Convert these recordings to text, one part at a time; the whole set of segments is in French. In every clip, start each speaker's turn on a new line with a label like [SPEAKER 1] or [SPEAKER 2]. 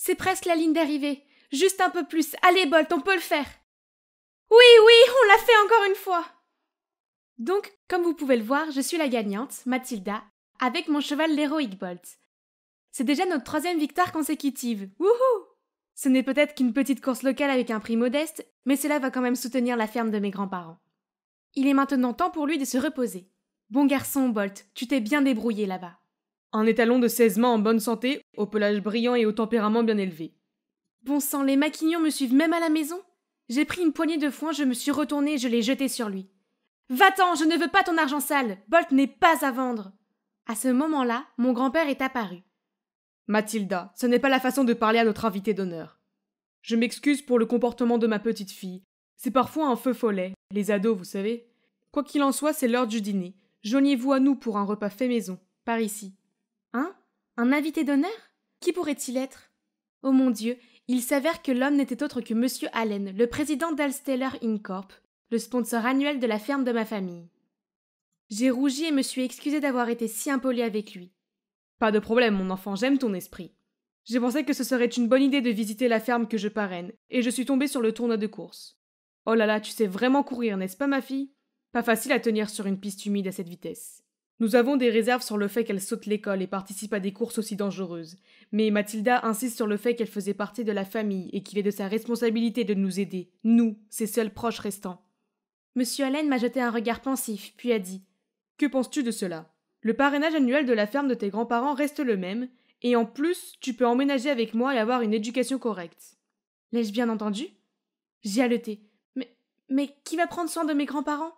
[SPEAKER 1] C'est presque la ligne d'arrivée. Juste un peu plus. Allez, Bolt, on peut le faire. Oui, on l'a fait encore une fois. Donc, comme vous pouvez le voir, je suis la gagnante, Mathilda, avec mon cheval l'héroïque Bolt. C'est déjà notre 3e victoire consécutive. Wouhou! Ce n'est peut-être qu'une petite course locale avec un prix modeste, mais cela va quand même soutenir la ferme de mes grands-parents. Il est maintenant temps pour lui de se reposer. Bon garçon, Bolt, tu t'es bien débrouillé là-bas.
[SPEAKER 2] Un étalon de 16 mains en bonne santé, au pelage brillant et au tempérament bien élevé.
[SPEAKER 1] Bon sang, les maquignons me suivent même à la maison? J'ai pris une poignée de foin, je me suis retournée et je l'ai jeté sur lui. Va-t'en, je ne veux pas ton argent sale. Bolt n'est pas à vendre. À ce moment-là, mon grand-père est apparu.
[SPEAKER 2] Mathilda, ce n'est pas la façon de parler à notre invité d'honneur. Je m'excuse pour le comportement de ma petite fille. C'est parfois un feu follet, les ados, vous savez. Quoi qu'il en soit, c'est l'heure du dîner. Joignez-vous à nous pour un repas fait maison, par ici.
[SPEAKER 1] Hein? Un invité d'honneur? Qui pourrait-il être? Oh mon Dieu, il s'avère que l'homme n'était autre que Monsieur Allen, le président d'Alsteller Incorp, le sponsor annuel de la ferme de ma famille. J'ai rougi et me suis excusée d'avoir été si impolie avec lui.
[SPEAKER 2] Pas de problème, mon enfant, j'aime ton esprit. J'ai pensé que ce serait une bonne idée de visiter la ferme que je parraine, et je suis tombée sur le tournoi de course. Oh là là, tu sais vraiment courir, n'est-ce pas, ma fille? Pas facile à tenir sur une piste humide à cette vitesse. Nous avons des réserves sur le fait qu'elle saute l'école et participe à des courses aussi dangereuses, mais Mathilda insiste sur le fait qu'elle faisait partie de la famille et qu'il est de sa responsabilité de nous aider, nous, ses seuls proches restants.
[SPEAKER 1] Monsieur Allen m'a jeté un regard pensif, puis a dit
[SPEAKER 2] « Que penses-tu de cela? Le parrainage annuel de la ferme de tes grands-parents reste le même, et en plus, tu peux emménager avec moi et avoir une éducation correcte. »
[SPEAKER 1] L'ai-je bien entendu? J'ai haleté. Mais qui va prendre soin de mes grands-parents?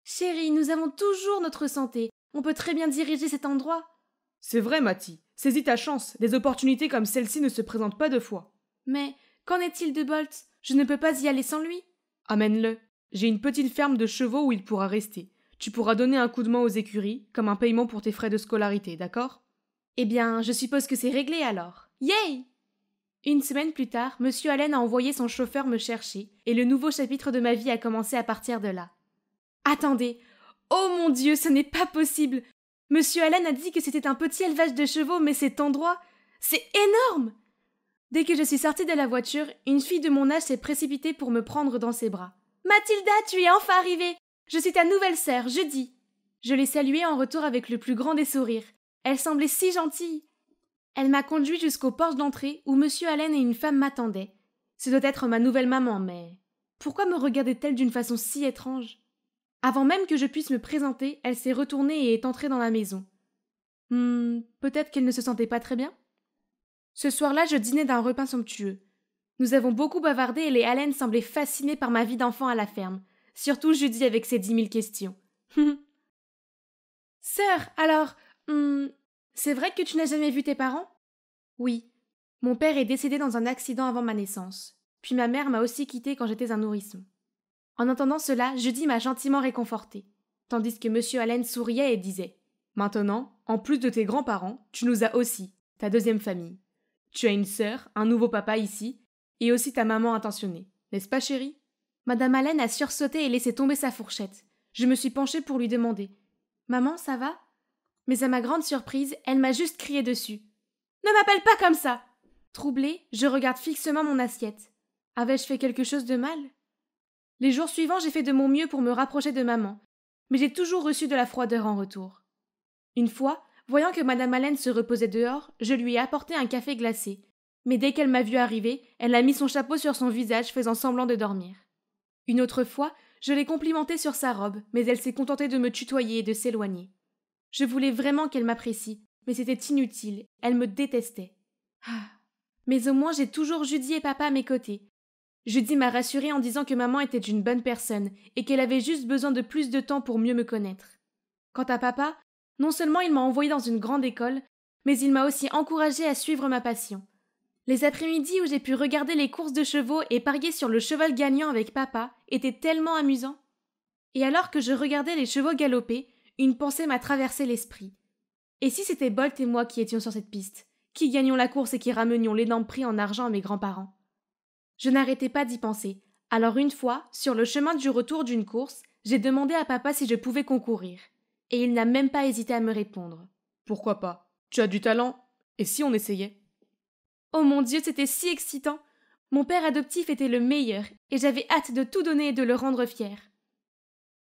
[SPEAKER 1] Chérie, nous avons toujours notre santé. On peut très bien diriger cet endroit.
[SPEAKER 2] C'est vrai, Mathie. Saisis ta chance. Des opportunités comme celle-ci ne se présentent pas 2 fois.
[SPEAKER 1] Mais qu'en est-il de Bolt? Je ne peux pas y aller sans lui.
[SPEAKER 2] Amène-le. J'ai une petite ferme de chevaux où il pourra rester. Tu pourras donner un coup de main aux écuries, comme un paiement pour tes frais de scolarité, d'accord?
[SPEAKER 1] Eh bien, je suppose que c'est réglé alors. Yay! Une semaine plus tard, Monsieur Allen a envoyé son chauffeur me chercher, et le nouveau chapitre de ma vie a commencé à partir de là. Attendez! Oh mon Dieu, ce n'est pas possible! Monsieur Allen a dit que c'était un petit élevage de chevaux, mais cet endroit, c'est énorme! Dès que je suis sortie de la voiture, une fille de mon âge s'est précipitée pour me prendre dans ses bras. Mathilda, tu es enfin arrivée! Je suis ta nouvelle sœur, Judy! Je l'ai saluée en retour avec le plus grand des sourires. Elle semblait si gentille. Elle m'a conduit jusqu'au porche d'entrée où Monsieur Allen et une femme m'attendaient. Ce doit être ma nouvelle maman, mais pourquoi me regardait-elle d'une façon si étrange? Avant même que je puisse me présenter, elle s'est retournée et est entrée dans la maison. Peut-être qu'elle ne se sentait pas très bien? Ce soir-là, je dînais d'un repas somptueux. Nous avons beaucoup bavardé et les Allen semblaient fascinés par ma vie d'enfant à la ferme. Surtout Judy avec ses 10 000 questions. Sœur, alors, c'est vrai que tu n'as jamais vu tes parents? Oui. Mon père est décédé dans un accident avant ma naissance. Puis ma mère m'a aussi quittée quand j'étais un nourrisson. En entendant cela, Judy m'a gentiment réconfortée, tandis que Monsieur Allen souriait et disait «
[SPEAKER 2] Maintenant, en plus de tes grands-parents, tu nous as aussi, ta 2e famille. Tu as une sœur, un nouveau papa ici, et aussi ta maman intentionnée. N'est-ce pas, chérie ?»
[SPEAKER 1] Madame Allen a sursauté et laissé tomber sa fourchette. Je me suis penchée pour lui demander « Maman, ça va ?» Mais à ma grande surprise, elle m'a juste crié dessus. « Ne m'appelle pas comme ça !» Troublée, je regarde fixement mon assiette. Avais-je fait quelque chose de mal? Les jours suivants, j'ai fait de mon mieux pour me rapprocher de maman, mais j'ai toujours reçu de la froideur en retour. Une fois, voyant que Madame Allen se reposait dehors, je lui ai apporté un café glacé, mais dès qu'elle m'a vu arriver, elle a mis son chapeau sur son visage faisant semblant de dormir. Une autre fois, je l'ai complimentée sur sa robe, mais elle s'est contentée de me tutoyer et de s'éloigner. Je voulais vraiment qu'elle m'apprécie, mais c'était inutile, elle me détestait. Mais au moins j'ai toujours Judy et papa à mes côtés. Judy m'a rassurée en disant que maman était une bonne personne et qu'elle avait juste besoin de plus de temps pour mieux me connaître. Quant à papa, non seulement il m'a envoyée dans une grande école, mais il m'a aussi encouragée à suivre ma passion. Les après-midi où j'ai pu regarder les courses de chevaux et parier sur le cheval gagnant avec papa étaient tellement amusants. Et alors que je regardais les chevaux galoper, une pensée m'a traversé l'esprit. Et si c'était Bolt et moi qui étions sur cette piste, qui gagnions la course et qui ramenions l'énorme prix en argent à mes grands-parents? Je n'arrêtais pas d'y penser. Alors une fois, sur le chemin du retour d'une course, j'ai demandé à papa si je pouvais concourir. Et il n'a même pas hésité à me répondre.
[SPEAKER 2] Pourquoi pas? Tu as du talent. Et si on essayait?
[SPEAKER 1] Oh mon Dieu, c'était si excitant! Mon père adoptif était le meilleur, et j'avais hâte de tout donner et de le rendre fier.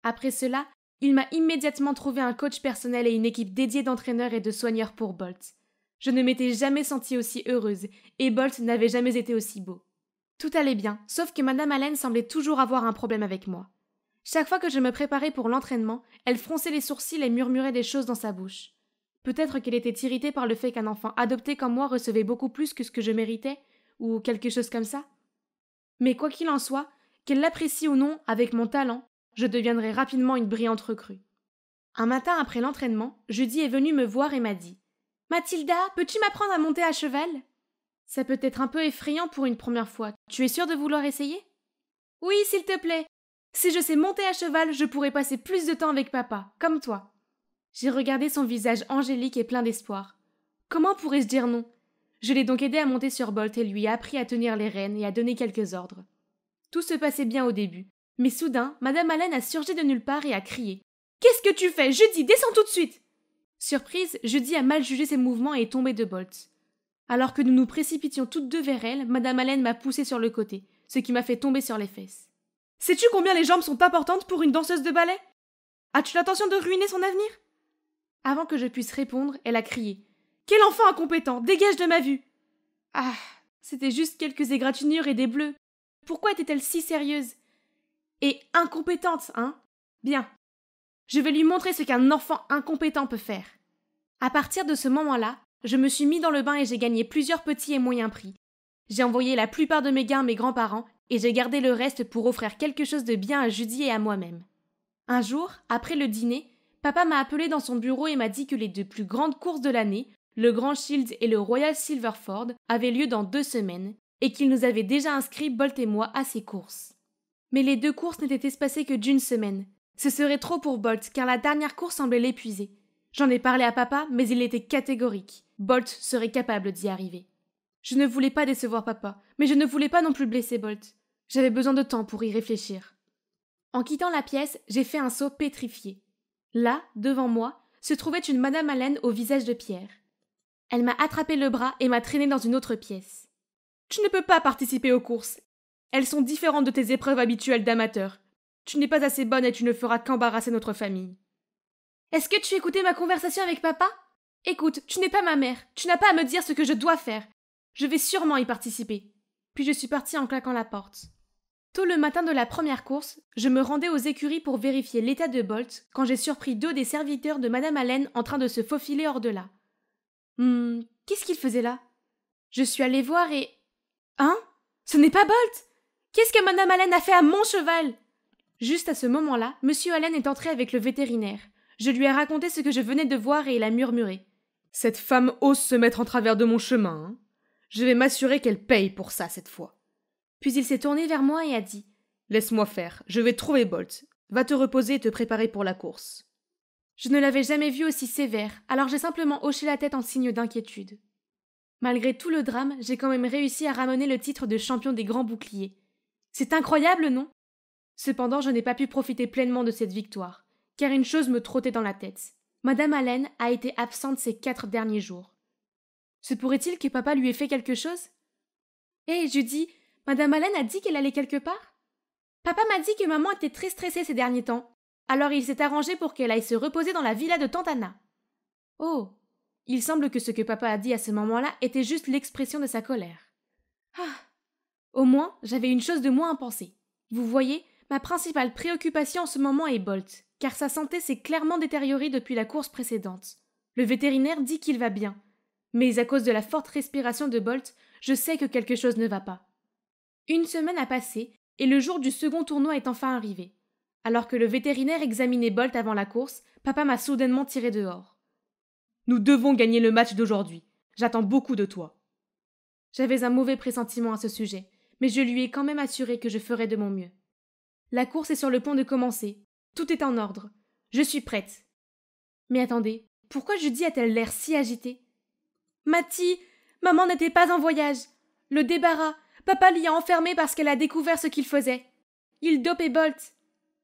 [SPEAKER 1] Après cela, il m'a immédiatement trouvé un coach personnel et une équipe dédiée d'entraîneurs et de soigneurs pour Bolt. Je ne m'étais jamais sentie aussi heureuse, et Bolt n'avait jamais été aussi beau. Tout allait bien, sauf que Madame Allen semblait toujours avoir un problème avec moi. Chaque fois que je me préparais pour l'entraînement, elle fronçait les sourcils et murmurait des choses dans sa bouche. Peut-être qu'elle était irritée par le fait qu'un enfant adopté comme moi recevait beaucoup plus que ce que je méritais, ou quelque chose comme ça. Mais quoi qu'il en soit, qu'elle l'apprécie ou non, avec mon talent, je deviendrai rapidement une brillante recrue. Un matin après l'entraînement, Judy est venue me voir et m'a dit « Mathilda, peux-tu m'apprendre à monter à cheval ?» Ça peut être un peu effrayant pour une première fois. Tu es sûre de vouloir essayer ? Oui, s'il te plaît. Si je sais monter à cheval, je pourrai passer plus de temps avec papa, comme toi. J'ai regardé son visage angélique et plein d'espoir. Comment pourrais-je dire non ? Je l'ai donc aidé à monter sur Bolt et lui ai appris à tenir les rênes et à donner quelques ordres. Tout se passait bien au début, mais soudain, Madame Allen a surgi de nulle part et a crié « Qu'est-ce que tu fais ? Judy, descends tout de suite !» Surprise, Judy a mal jugé ses mouvements et est tombée de Bolt. Alors que nous nous précipitions toutes deux vers elle, Madame Allen m'a poussée sur le côté, ce qui m'a fait tomber sur les fesses. « Sais-tu combien les jambes sont importantes pour une danseuse de ballet ? As-tu l'intention de ruiner son avenir ?» Avant que je puisse répondre, elle a crié « Quel enfant incompétent! Dégage de ma vue !» Ah, c'était juste quelques égratignures et des bleus. Pourquoi était-elle si sérieuse ? Et incompétente, hein ? Bien. Je vais lui montrer ce qu'un enfant incompétent peut faire. À partir de ce moment-là, je me suis mis dans le bain et j'ai gagné plusieurs petits et moyens prix. J'ai envoyé la plupart de mes gains à mes grands-parents et j'ai gardé le reste pour offrir quelque chose de bien à Judy et à moi-même. Un jour, après le dîner, papa m'a appelé dans son bureau et m'a dit que les deux plus grandes courses de l'année, le Grand Shield et le Royal Silverford, avaient lieu dans 2 semaines et qu'il nous avait déjà inscrits, Bolt et moi, à ces courses. Mais les 2 courses n'étaient espacées que d'1 semaine. Ce serait trop pour Bolt car la dernière course semblait l'épuiser. J'en ai parlé à papa, mais il était catégorique. Bolt serait capable d'y arriver. Je ne voulais pas décevoir papa, mais je ne voulais pas non plus blesser Bolt. J'avais besoin de temps pour y réfléchir. En quittant la pièce, j'ai fait un saut pétrifié. Là, devant moi, se trouvait une Madame Allen au visage de pierre. Elle m'a attrapé le bras et m'a traîné dans une autre pièce. « Tu ne peux pas participer aux courses. Elles sont différentes de tes épreuves habituelles d'amateur. Tu n'es pas assez bonne et tu ne feras qu'embarrasser notre famille. » Est-ce que tu écoutais ma conversation avec papa ? Écoute, tu n'es pas ma mère. Tu n'as pas à me dire ce que je dois faire. Je vais sûrement y participer. Puis je suis partie en claquant la porte. Tôt le matin de la première course, je me rendais aux écuries pour vérifier l'état de Bolt quand j'ai surpris 2 des serviteurs de Madame Allen en train de se faufiler hors de là. Qu'est-ce qu'il faisait là ? Je suis allée voir et... Hein ? Ce n'est pas Bolt ? Qu'est-ce que Madame Allen a fait à mon cheval ? Juste à ce moment-là, Monsieur Allen est entré avec le vétérinaire. Je lui ai raconté ce que je venais de voir et il a murmuré. « Cette femme ose se mettre en travers de mon chemin, hein ? Je vais m'assurer qu'elle paye pour ça cette fois. » Puis il s'est tourné vers moi et a dit « Laisse-moi faire, je vais trouver Bolt. Va te reposer et te préparer pour la course. » Je ne l'avais jamais vu aussi sévère, alors j'ai simplement hoché la tête en signe d'inquiétude. Malgré tout le drame, j'ai quand même réussi à ramener le titre de champion des grands boucliers. C'est incroyable, non ? Cependant, je n'ai pas pu profiter pleinement de cette victoire, car une chose me trottait dans la tête. Madame Allen a été absente ces 4 derniers jours. Se pourrait-il que papa lui ait fait quelque chose ? Hé, Judy, Madame Allen a dit qu'elle allait quelque part ? Papa m'a dit que maman était très stressée ces derniers temps, alors il s'est arrangé pour qu'elle aille se reposer dans la villa de Tante Anna. Oh, il semble que ce que papa a dit à ce moment-là était juste l'expression de sa colère. Ah, au moins, j'avais une chose de moins à penser. Vous voyez, ma principale préoccupation en ce moment est Bolt, car sa santé s'est clairement détériorée depuis la course précédente. Le vétérinaire dit qu'il va bien, mais à cause de la forte respiration de Bolt, je sais que quelque chose ne va pas. 1 semaine a passé, et le jour du second tournoi est enfin arrivé. Alors que le vétérinaire examinait Bolt avant la course, papa m'a soudainement tiré dehors. « Nous devons gagner le match d'aujourd'hui. J'attends beaucoup de toi. » J'avais un mauvais pressentiment à ce sujet, mais je lui ai quand même assuré que je ferais de mon mieux. La course est sur le point de commencer. Tout est en ordre. Je suis prête. Mais attendez, pourquoi Judy a-t-elle l'air si agitée ? Matty, maman n'était pas en voyage. Le débarras. Papa l'y a enfermée parce qu'elle a découvert ce qu'il faisait. Il dopait Bolt.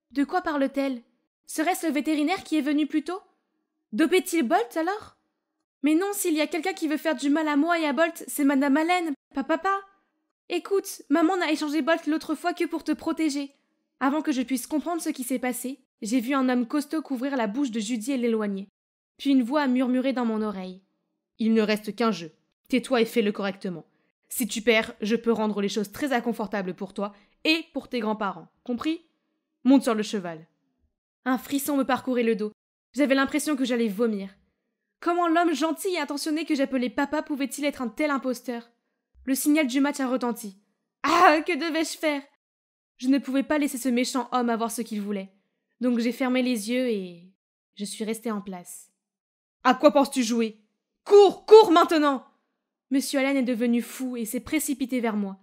[SPEAKER 1] De quoi parle-t-elle ? Serait-ce le vétérinaire qui est venu plus tôt ? Dopait-il Bolt alors ? Mais non, s'il y a quelqu'un qui veut faire du mal à moi et à Bolt, c'est Madame Allen, pas papa. Écoute, maman n'a échangé Bolt l'autre fois que pour te protéger. Avant que je puisse comprendre ce qui s'est passé, j'ai vu un homme costaud couvrir la bouche de Judy et l'éloigner. Puis une voix a murmuré dans mon oreille.
[SPEAKER 2] Il ne reste qu'un jeu. Tais-toi et fais-le correctement. Si tu perds, je peux rendre les choses très inconfortables pour toi et pour tes grands-parents. Compris? Monte sur le cheval.
[SPEAKER 1] Un frisson me parcourait le dos. J'avais l'impression que j'allais vomir. Comment l'homme gentil et intentionné que j'appelais papa pouvait-il être un tel imposteur? Le signal du match a retenti. Ah, que devais-je faire? Je ne pouvais pas laisser ce méchant homme avoir ce qu'il voulait. Donc j'ai fermé les yeux et je suis restée en place.
[SPEAKER 2] À quoi penses-tu jouer? Cours, cours maintenant!
[SPEAKER 1] Monsieur Allen est devenu fou et s'est précipité vers moi.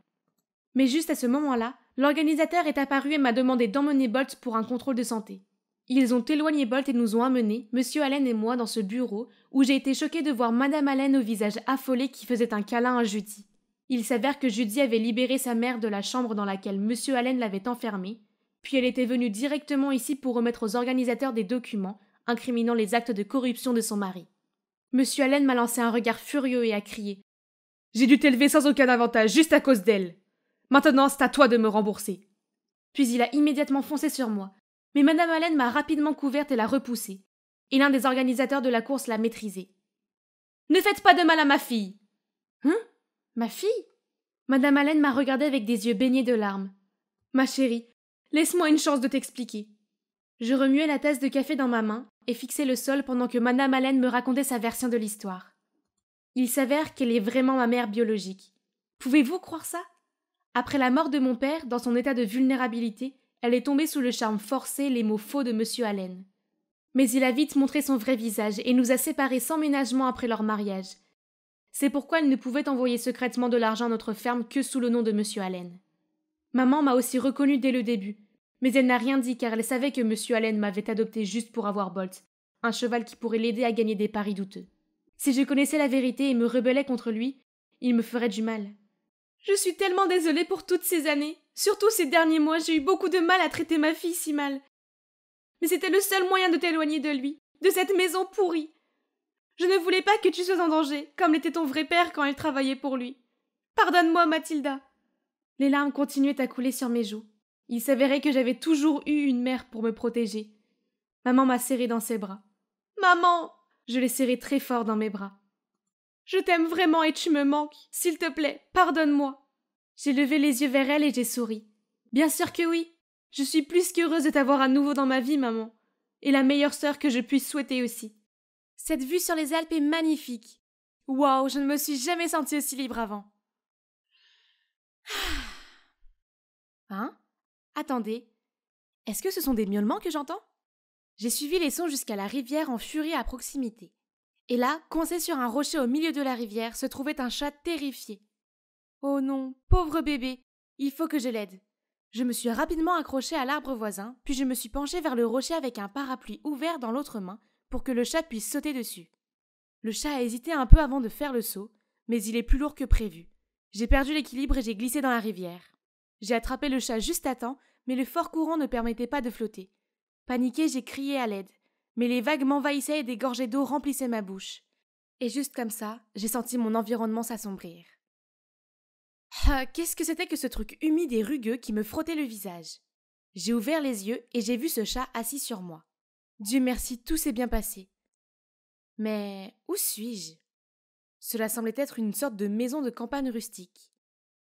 [SPEAKER 1] Mais juste à ce moment-là, l'organisateur est apparu et m'a demandé d'emmener Bolt pour un contrôle de santé. Ils ont éloigné Bolt et nous ont amenés, Monsieur Allen et moi, dans ce bureau où j'ai été choquée de voir Madame Allen au visage affolé qui faisait un câlin à Judy. Il s'avère que Judy avait libéré sa mère de la chambre dans laquelle Monsieur Allen l'avait enfermée, puis elle était venue directement ici pour remettre aux organisateurs des documents incriminant les actes de corruption de son mari. Monsieur Allen m'a lancé un regard furieux et a crié «
[SPEAKER 2] J'ai dû t'élever sans aucun avantage, juste à cause d'elle. Maintenant, c'est à toi de me rembourser. »
[SPEAKER 1] Puis il a immédiatement foncé sur moi. Mais Madame Allen m'a rapidement couverte et l'a repoussée. Et l'un des organisateurs de la course l'a maîtrisée. « Ne faites pas de mal à ma fille !»« Hein? Ma fille ?» Madame Allen m'a regardée avec des yeux baignés de larmes. « Ma chérie, laisse-moi une chance de t'expliquer. » Je remuais la tasse de café dans ma main et fixais le sol pendant que Madame Allen me racontait sa version de l'histoire. Il s'avère qu'elle est vraiment ma mère biologique. Pouvez-vous croire ça? Après la mort de mon père, dans son état de vulnérabilité, elle est tombée sous le charme forcé, les mots faux de Monsieur Allen. Mais il a vite montré son vrai visage et nous a séparés sans ménagement après leur mariage. C'est pourquoi elle ne pouvait envoyer secrètement de l'argent à notre ferme que sous le nom de Monsieur Allen. Maman m'a aussi reconnue dès le début, mais elle n'a rien dit car elle savait que Monsieur Allen m'avait adopté juste pour avoir Bolt, un cheval qui pourrait l'aider à gagner des paris douteux. Si je connaissais la vérité et me rebellais contre lui, il me ferait du mal. Je suis tellement désolée pour toutes ces années. Surtout ces derniers mois, j'ai eu beaucoup de mal à traiter ma fille si mal. Mais c'était le seul moyen de t'éloigner de lui, de cette maison pourrie. Je ne voulais pas que tu sois en danger, comme l'était ton vrai père quand il travaillait pour lui. Pardonne-moi, Mathilda. Les larmes continuaient à couler sur mes joues. Il s'avérait que j'avais toujours eu une mère pour me protéger. Maman m'a serrée dans ses bras. Maman! Je l'ai serrée très fort dans mes bras. Je t'aime vraiment et tu me manques. S'il te plaît, pardonne-moi. J'ai levé les yeux vers elle et j'ai souri. Bien sûr que oui. Je suis plus qu'heureuse de t'avoir à nouveau dans ma vie, maman. Et la meilleure sœur que je puisse souhaiter aussi. Cette vue sur les Alpes est magnifique. Waouh, je ne me suis jamais sentie aussi libre avant. Hein? Attendez. Est-ce que ce sont des miaulements que j'entends? J'ai suivi les sons jusqu'à la rivière en furie à proximité. Et là, coincé sur un rocher au milieu de la rivière, se trouvait un chat terrifié. Oh non, pauvre bébé, il faut que je l'aide. Je me suis rapidement accrochée à l'arbre voisin, puis je me suis penchée vers le rocher avec un parapluie ouvert dans l'autre main pour que le chat puisse sauter dessus. Le chat a hésité un peu avant de faire le saut, mais il est plus lourd que prévu. J'ai perdu l'équilibre et j'ai glissé dans la rivière. J'ai attrapé le chat juste à temps, mais le fort courant ne permettait pas de flotter. Paniquée, j'ai crié à l'aide, mais les vagues m'envahissaient et des gorgées d'eau remplissaient ma bouche. Et juste comme ça, j'ai senti mon environnement s'assombrir. Ah, qu'est-ce que c'était que ce truc humide et rugueux qui me frottait le visage? J'ai ouvert les yeux et j'ai vu ce chat assis sur moi. Dieu merci, tout s'est bien passé. Mais où suis-je? Cela semblait être une sorte de maison de campagne rustique.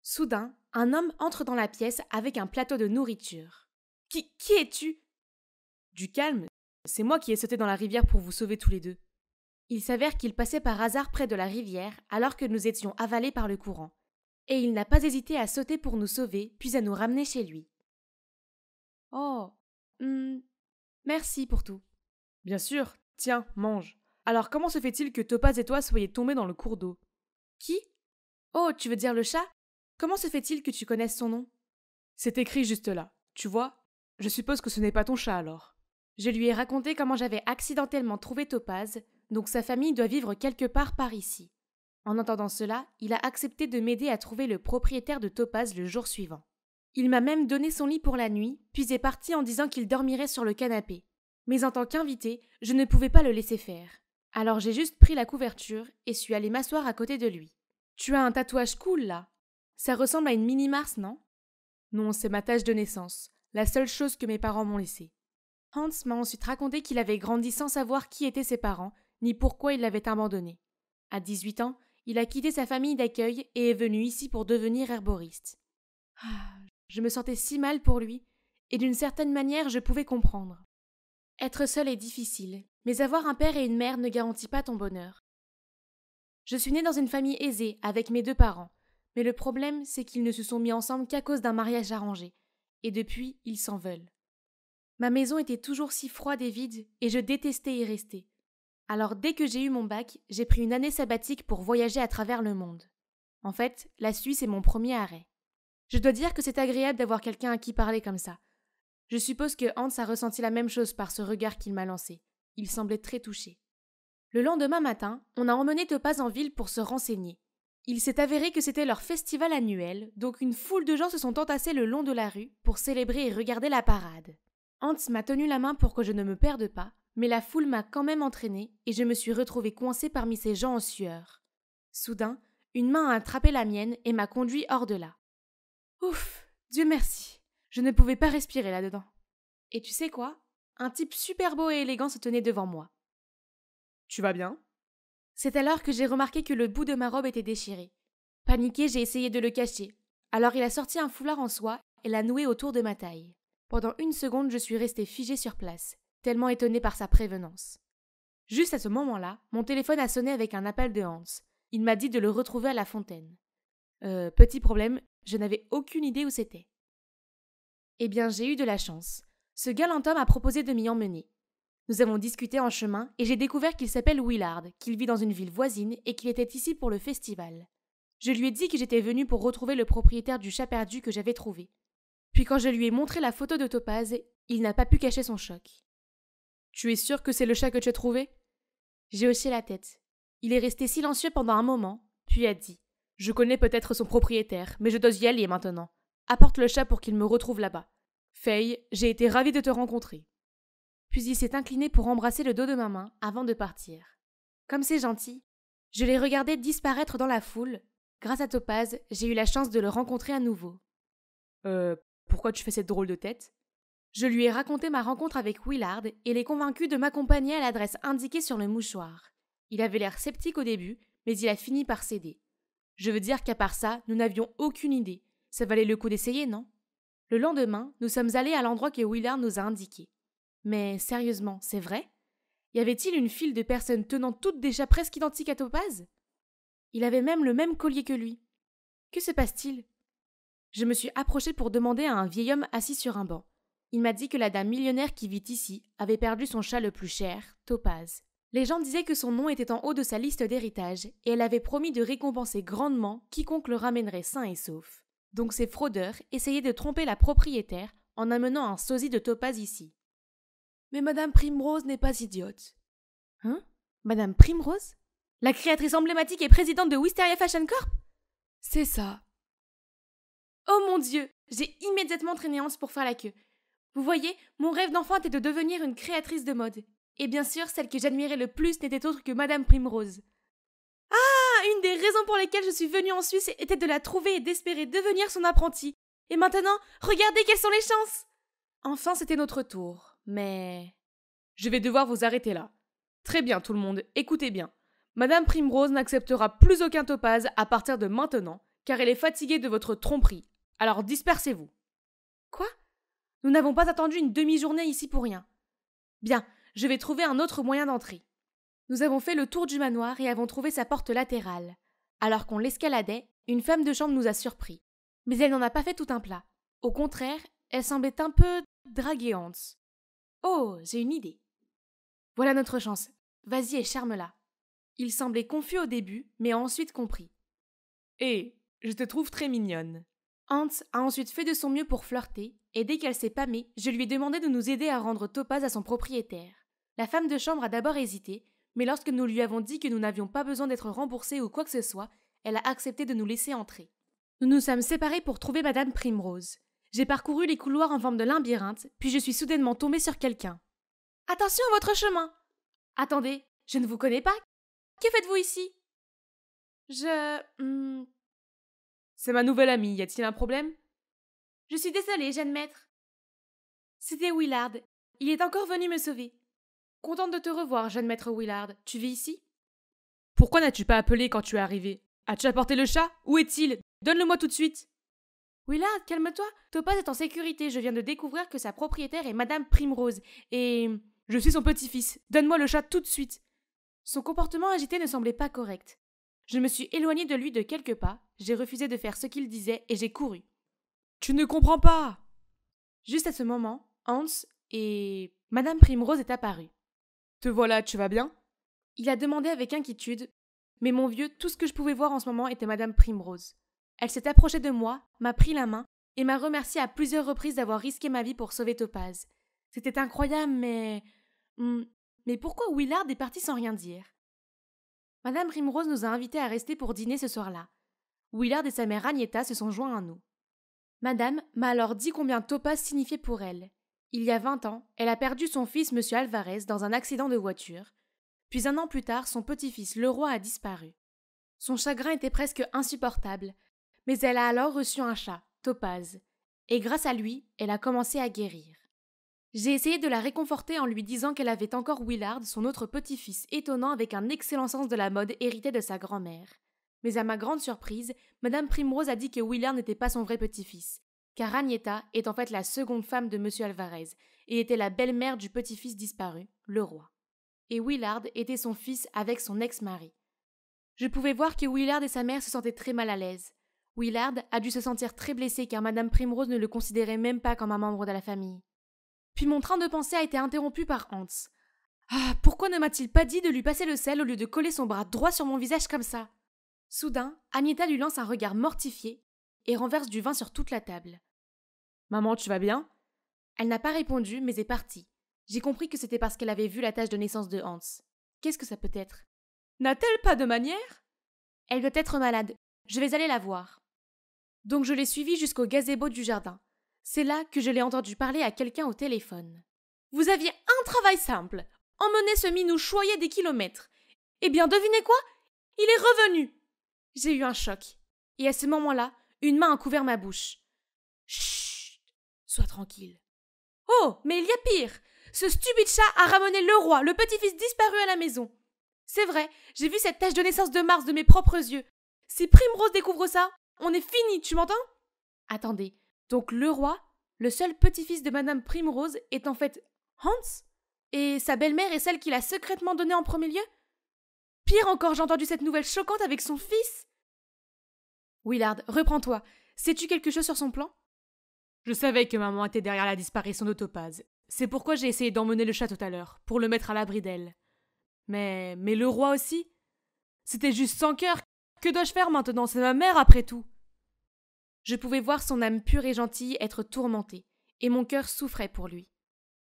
[SPEAKER 1] Soudain, un homme entre dans la pièce avec un plateau de nourriture. Qui es-tu? Du calme, c'est moi qui ai sauté dans la rivière pour vous sauver tous les deux. Il s'avère qu'il passait par hasard près de la rivière alors que nous étions avalés par le courant. Et il n'a pas hésité à sauter pour nous sauver, puis à nous ramener chez lui. Oh, merci pour tout.
[SPEAKER 2] Bien sûr, tiens, mange. Alors comment se fait-il que Topaz et toi soyez tombés dans le cours d'eau?
[SPEAKER 1] Qui? Oh, tu veux dire le chat? Comment se fait-il que tu connaisses son nom?
[SPEAKER 2] C'est écrit juste là, tu vois? Je suppose que ce n'est pas ton chat alors.
[SPEAKER 1] Je lui ai raconté comment j'avais accidentellement trouvé Topaz, donc sa famille doit vivre quelque part par ici. En entendant cela, il a accepté de m'aider à trouver le propriétaire de Topaz le jour suivant. Il m'a même donné son lit pour la nuit, puis est parti en disant qu'il dormirait sur le canapé. Mais en tant qu'invité, je ne pouvais pas le laisser faire. Alors j'ai juste pris la couverture et suis allée m'asseoir à côté de lui. Tu as un tatouage cool là. Ça ressemble à une mini-Mars, non?
[SPEAKER 2] Non, c'est ma tache de naissance, la seule chose que mes parents m'ont laissée.
[SPEAKER 1] Hans m'a ensuite raconté qu'il avait grandi sans savoir qui étaient ses parents, ni pourquoi ils l'avaient abandonné. À 18 ans, il a quitté sa famille d'accueil et est venu ici pour devenir herboriste. Je me sentais si mal pour lui, et d'une certaine manière je pouvais comprendre. Être seul est difficile, mais avoir un père et une mère ne garantit pas ton bonheur. Je suis née dans une famille aisée, avec mes 2 parents, mais le problème c'est qu'ils ne se sont mis ensemble qu'à cause d'un mariage arrangé, et depuis ils s'en veulent. Ma maison était toujours si froide et vide, et je détestais y rester. Alors dès que j'ai eu mon bac, j'ai pris une année sabbatique pour voyager à travers le monde. En fait, la Suisse est mon premier arrêt. Je dois dire que c'est agréable d'avoir quelqu'un à qui parler comme ça. Je suppose que Hans a ressenti la même chose par ce regard qu'il m'a lancé. Il semblait très touché. Le lendemain matin, on a emmené Topaz en ville pour se renseigner. Il s'est avéré que c'était leur festival annuel, donc une foule de gens se sont entassés le long de la rue pour célébrer et regarder la parade. Hans m'a tenu la main pour que je ne me perde pas, mais la foule m'a quand même entraînée et je me suis retrouvée coincée parmi ces gens en sueur. Soudain, une main a attrapé la mienne et m'a conduit hors de là. Ouf, Dieu merci, je ne pouvais pas respirer là-dedans. Et tu sais quoi? Un type super beau et élégant se tenait devant moi.
[SPEAKER 2] Tu vas bien?
[SPEAKER 1] C'est alors que j'ai remarqué que le bout de ma robe était déchiré. Paniquée, j'ai essayé de le cacher. Alors il a sorti un foulard en soie et l'a noué autour de ma taille. Pendant 1 seconde, je suis restée figée sur place, tellement étonnée par sa prévenance. Juste à ce moment-là, mon téléphone a sonné avec un appel de Hans. Il m'a dit de le retrouver à la fontaine. Petit problème, je n'avais aucune idée où c'était. Eh bien, j'ai eu de la chance. Ce galant homme a proposé de m'y emmener. Nous avons discuté en chemin et j'ai découvert qu'il s'appelle Willard, qu'il vit dans une ville voisine et qu'il était ici pour le festival. Je lui ai dit que j'étais venue pour retrouver le propriétaire du chat perdu que j'avais trouvé. Puis quand je lui ai montré la photo de Topaz, il n'a pas pu cacher son choc. «
[SPEAKER 2] Tu es sûr que c'est le chat que tu as trouvé ?»
[SPEAKER 1] J'ai hoché la tête. Il est resté silencieux pendant un moment, puis a dit
[SPEAKER 2] « Je connais peut-être son propriétaire, mais je dois y aller maintenant. Apporte le chat pour qu'il me retrouve là-bas. Faye, j'ai été ravie de te rencontrer. »
[SPEAKER 1] Puis il s'est incliné pour embrasser le dos de ma main avant de partir. Comme c'est gentil, je l'ai regardé disparaître dans la foule. Grâce à Topaz, j'ai eu la chance de le rencontrer à nouveau.
[SPEAKER 2] Pourquoi tu fais cette drôle de tête?
[SPEAKER 1] Je lui ai raconté ma rencontre avec Willard et l'ai convaincu de m'accompagner à l'adresse indiquée sur le mouchoir. Il avait l'air sceptique au début, mais il a fini par céder. Je veux dire qu'à part ça, nous n'avions aucune idée. Ça valait le coup d'essayer, non? Le lendemain, nous sommes allés à l'endroit que Willard nous a indiqué. Mais sérieusement, c'est vrai? Y avait-il une file de personnes tenant toutes des chats presque identiques à Topaz? Il avait même le même collier que lui. Que se passe-t-il? Je me suis approchée pour demander à un vieil homme assis sur un banc. Il m'a dit que la dame millionnaire qui vit ici avait perdu son chat le plus cher, Topaz. Les gens disaient que son nom était en haut de sa liste d'héritage et elle avait promis de récompenser grandement quiconque le ramènerait sain et sauf. Donc ces fraudeurs essayaient de tromper la propriétaire en amenant un sosie de Topaz ici. Mais Madame Primrose n'est pas idiote. Hein? Madame Primrose? La créatrice emblématique et présidente de Wisteria Fashion Corp? C'est ça. Oh mon Dieu! J'ai immédiatement traîné Hans pour faire la queue. Vous voyez, mon rêve d'enfant était de devenir une créatrice de mode. Et bien sûr, celle que j'admirais le plus n'était autre que Madame Primrose. Ah! Une des raisons pour lesquelles je suis venue en Suisse était de la trouver et d'espérer devenir son apprentie. Et maintenant, regardez quelles sont les chances! Enfin, c'était notre tour. Mais...
[SPEAKER 2] Je vais devoir vous arrêter là. Très bien tout le monde, écoutez bien. Madame Primrose n'acceptera plus aucun Topaz à partir de maintenant, car elle est fatiguée de votre tromperie. Alors dispersez-vous.
[SPEAKER 1] Quoi? Nous n'avons pas attendu une demi-journée ici pour rien. Bien, je vais trouver un autre moyen d'entrer. Nous avons fait le tour du manoir et avons trouvé sa porte latérale. Alors qu'on l'escaladait, une femme de chambre nous a surpris. Mais elle n'en a pas fait tout un plat. Au contraire, elle semblait un peu draguer Hans. Oh, j'ai une idée. Voilà notre chance. Vas-y et charme-la. Il semblait confus au début, mais a ensuite compris.
[SPEAKER 2] Hé, je te trouve très mignonne.
[SPEAKER 1] Hans a ensuite fait de son mieux pour flirter, et dès qu'elle s'est pâmée, je lui ai demandé de nous aider à rendre Topaz à son propriétaire. La femme de chambre a d'abord hésité, mais lorsque nous lui avons dit que nous n'avions pas besoin d'être remboursés ou quoi que ce soit, elle a accepté de nous laisser entrer. Nous nous sommes séparés pour trouver Madame Primrose. J'ai parcouru les couloirs en forme de labyrinthe, puis je suis soudainement tombée sur quelqu'un. « Attention à votre chemin !» « Attendez, Je ne vous connais pas. Que faites-vous ici? Je...
[SPEAKER 2] C'est ma nouvelle amie, y a-t-il un problème?
[SPEAKER 1] Je suis désolée, jeune maître. C'était Willard. Il est encore venu me sauver. Contente de te revoir, jeune maître Willard. Tu vis ici?
[SPEAKER 2] Pourquoi n'as-tu pas appelé quand tu es arrivé? As-tu apporté le chat? Où est-il? Donne-le-moi tout de suite.
[SPEAKER 1] Willard, calme-toi. Topaz est en sécurité. Je viens de découvrir que sa propriétaire est Madame Primrose. Et...
[SPEAKER 2] Je suis son petit-fils. Donne-moi le chat tout de suite.
[SPEAKER 1] Son comportement agité ne semblait pas correct. Je me suis éloignée de lui de quelques pas, j'ai refusé de faire ce qu'il disait et j'ai couru.
[SPEAKER 2] Tu ne comprends pas!
[SPEAKER 1] Juste à ce moment, Hans et Madame Primrose est apparue.
[SPEAKER 2] Te voilà, tu vas bien?
[SPEAKER 1] Il a demandé avec inquiétude, mais mon vieux, tout ce que je pouvais voir en ce moment était Madame Primrose. Elle s'est approchée de moi, m'a pris la main et m'a remercié à plusieurs reprises d'avoir risqué ma vie pour sauver Topaz. C'était incroyable, mais... Mais pourquoi Willard est parti sans rien dire? Madame Primrose nous a invités à rester pour dîner ce soir-là. Willard et sa mère Agneta se sont joints à nous. Madame m'a alors dit combien Topaz signifiait pour elle. Il y a 20 ans, elle a perdu son fils M. Alvarez dans un accident de voiture. Puis 1 an plus tard, son petit-fils Leroy a disparu. Son chagrin était presque insupportable, mais elle a alors reçu un chat, Topaz, et grâce à lui, elle a commencé à guérir. J'ai essayé de la réconforter en lui disant qu'elle avait encore Willard, son autre petit-fils étonnant avec un excellent sens de la mode hérité de sa grand-mère. Mais à ma grande surprise, Madame Primrose a dit que Willard n'était pas son vrai petit-fils, car Agneta est en fait la seconde femme de M. Alvarez et était la belle-mère du petit-fils disparu, Leroy. Et Willard était son fils avec son ex-mari. Je pouvais voir que Willard et sa mère se sentaient très mal à l'aise. Willard a dû se sentir très blessé car Madame Primrose ne le considérait même pas comme un membre de la famille. Puis mon train de pensée a été interrompu par Hans. Ah, pourquoi ne m'a-t-il pas dit de lui passer le sel au lieu de coller son bras droit sur mon visage comme ça? Soudain, Agneta lui lance un regard mortifié et renverse du vin sur toute la table.
[SPEAKER 2] Maman, tu vas bien?
[SPEAKER 1] Elle n'a pas répondu, mais est partie. J'ai compris que c'était parce qu'elle avait vu la tache de naissance de Hans. Qu'est-ce que ça peut être?
[SPEAKER 2] N'a-t-elle pas de manière?
[SPEAKER 1] Elle doit être malade. Je vais aller la voir. Donc je l'ai suivie jusqu'au gazebo du jardin. C'est là que je l'ai entendu parler à quelqu'un au téléphone. Vous aviez un travail simple. Emmener ce minou choyer des kilomètres. Eh bien, devinez quoi? Il est revenu. J'ai eu un choc. Et à ce moment-là, une main a couvert ma bouche. Chut! Sois tranquille. Oh, mais il y a pire! Ce stupide chat a ramené Leroy, le petit-fils disparu à la maison. C'est vrai, j'ai vu cette tache de naissance de Mars de mes propres yeux. Si Primrose découvre ça, on est fini, tu m'entends? Attendez, donc Leroy, le seul petit-fils de Madame Primrose, est en fait Hans? Et sa belle-mère est celle qu'il a secrètement donnée en premier lieu? Pire encore, j'ai entendu cette nouvelle choquante avec son fils. Willard, reprends-toi. Sais-tu quelque chose sur son plan?
[SPEAKER 2] Je savais que maman était derrière la disparition de Topaz. C'est pourquoi j'ai essayé d'emmener le chat tout à l'heure, pour le mettre à l'abri d'elle. Mais le roi aussi? C'était juste sans cœur. Que dois-je faire maintenant? C'est ma mère après tout.
[SPEAKER 1] Je pouvais voir son âme pure et gentille être tourmentée, et mon cœur souffrait pour lui.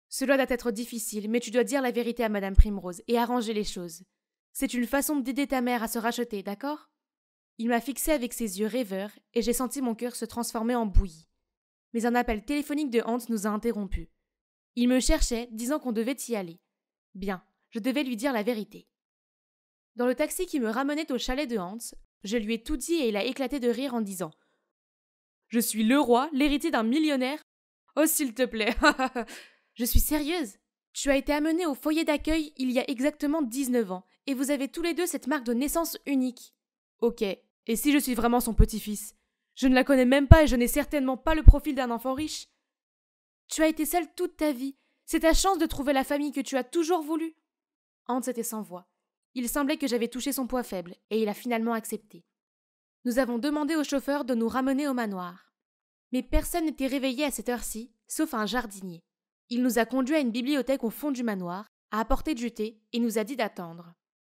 [SPEAKER 1] Cela doit être difficile, mais tu dois dire la vérité à Madame Primrose et arranger les choses. C'est une façon d'aider ta mère à se racheter, d'accord? Il m'a fixé avec ses yeux rêveurs, et j'ai senti mon cœur se transformer en bouillie. Mais un appel téléphonique de Hans nous a interrompus. Il me cherchait, disant qu'on devait y aller. Bien, je devais lui dire la vérité. Dans le taxi qui me ramenait au chalet de Hans, je lui ai tout dit et il a éclaté de rire en disant « Je suis le roi, l'héritier d'un millionnaire. Oh, s'il te plaît. » Je suis sérieuse. Tu as été amené au foyer d'accueil il y a exactement 19 ans, et vous avez tous les deux cette marque de naissance unique.
[SPEAKER 2] Ok, et si je suis vraiment son petit-fils? Je ne la connais même pas et je n'ai certainement pas le profil d'un enfant riche.
[SPEAKER 1] Tu as été seule toute ta vie. C'est ta chance de trouver la famille que tu as toujours voulu. Hans était sans voix. Il semblait que j'avais touché son poids faible, et il a finalement accepté. Nous avons demandé au chauffeur de nous ramener au manoir. Mais personne n'était réveillé à cette heure-ci, sauf un jardinier. Il nous a conduits à une bibliothèque au fond du manoir, a apporté du thé et nous a dit d'attendre.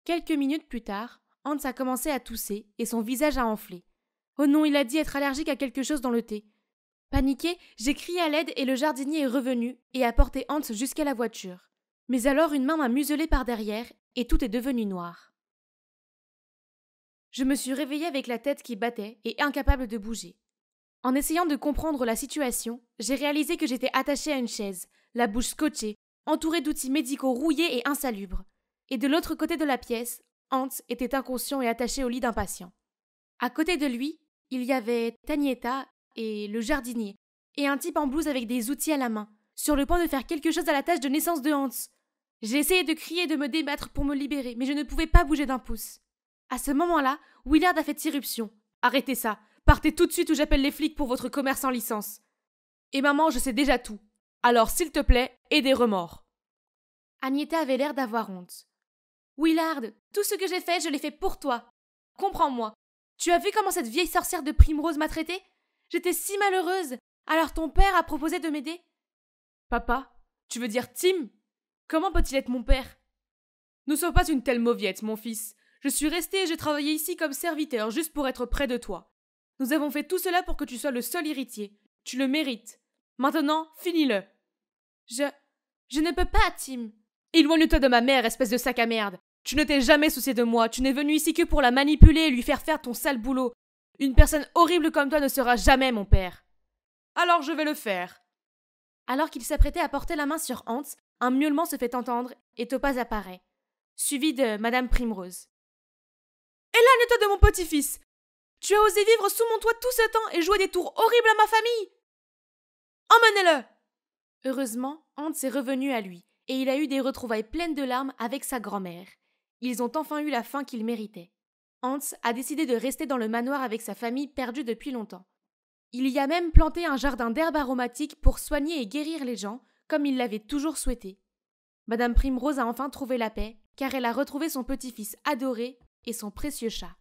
[SPEAKER 1] Quelques minutes plus tard, Hans a commencé à tousser et son visage a enflé. Oh non, il a dit être allergique à quelque chose dans le thé. Paniquée, j'ai crié à l'aide et le jardinier est revenu et a porté Hans jusqu'à la voiture. Mais alors une main m'a muselé par derrière et tout est devenu noir. Je me suis réveillée avec la tête qui battait et incapable de bouger. En essayant de comprendre la situation, j'ai réalisé que j'étais attachée à une chaise, la bouche scotchée, entourée d'outils médicaux rouillés et insalubres. et de l'autre côté de la pièce, Hans était inconscient et attaché au lit d'un patient. À côté de lui, il y avait Tanieta et le jardinier, et un type en blouse avec des outils à la main, sur le point de faire quelque chose à la tâche de naissance de Hans. J'ai essayé de crier et de me débattre pour me libérer, mais je ne pouvais pas bouger d'un pouce. À ce moment-là, Willard a fait irruption. « Arrêtez ça! Partez tout de suite ou j'appelle les flics pour votre commerce sans licence. Et maman, je sais déjà tout. Alors, s'il te plaît, aie des remords. » Agneta avait l'air d'avoir honte. « Willard, tout ce que j'ai fait, je l'ai fait pour toi. Comprends-moi. Tu as vu comment cette vieille sorcière de Primrose m'a traitée? J'étais si malheureuse. Alors ton père a proposé de m'aider. »« Papa, tu veux dire Tim? Comment peut-il être mon père? » ?»« Ne sois pas une telle mauviette, mon fils. Je suis resté et j'ai travaillé ici comme serviteur, juste pour être près de toi. Nous avons fait tout cela pour que tu sois le seul héritier. Tu le mérites. Maintenant, finis-le. »« Je ne peux pas, Tim. »« Éloigne-toi de ma mère, espèce de sac à merde. Tu ne t'es jamais soucié de moi. Tu n'es venu ici que pour la manipuler et lui faire ton sale boulot. Une personne horrible comme toi ne sera jamais mon père. »« Alors je vais le faire. » Alors qu'il s'apprêtait à porter la main sur Hans, un miaulement se fait entendre et Topaz apparaît, suivi de Madame Primrose. « Éloigne-toi de mon petit-fils. Tu as osé vivre sous mon toit tout ce temps et jouer des tours horribles à ma famille. Emmenez-le !» Heureusement, Hans est revenu à lui, et il a eu des retrouvailles pleines de larmes avec sa grand-mère. Ils ont enfin eu la fin qu'ils méritaient. Hans a décidé de rester dans le manoir avec sa famille perdue depuis longtemps. Il y a même planté un jardin d'herbes aromatiques pour soigner et guérir les gens, comme il l'avait toujours souhaité. Madame Primrose a enfin trouvé la paix, car elle a retrouvé son petit-fils adoré et son précieux chat.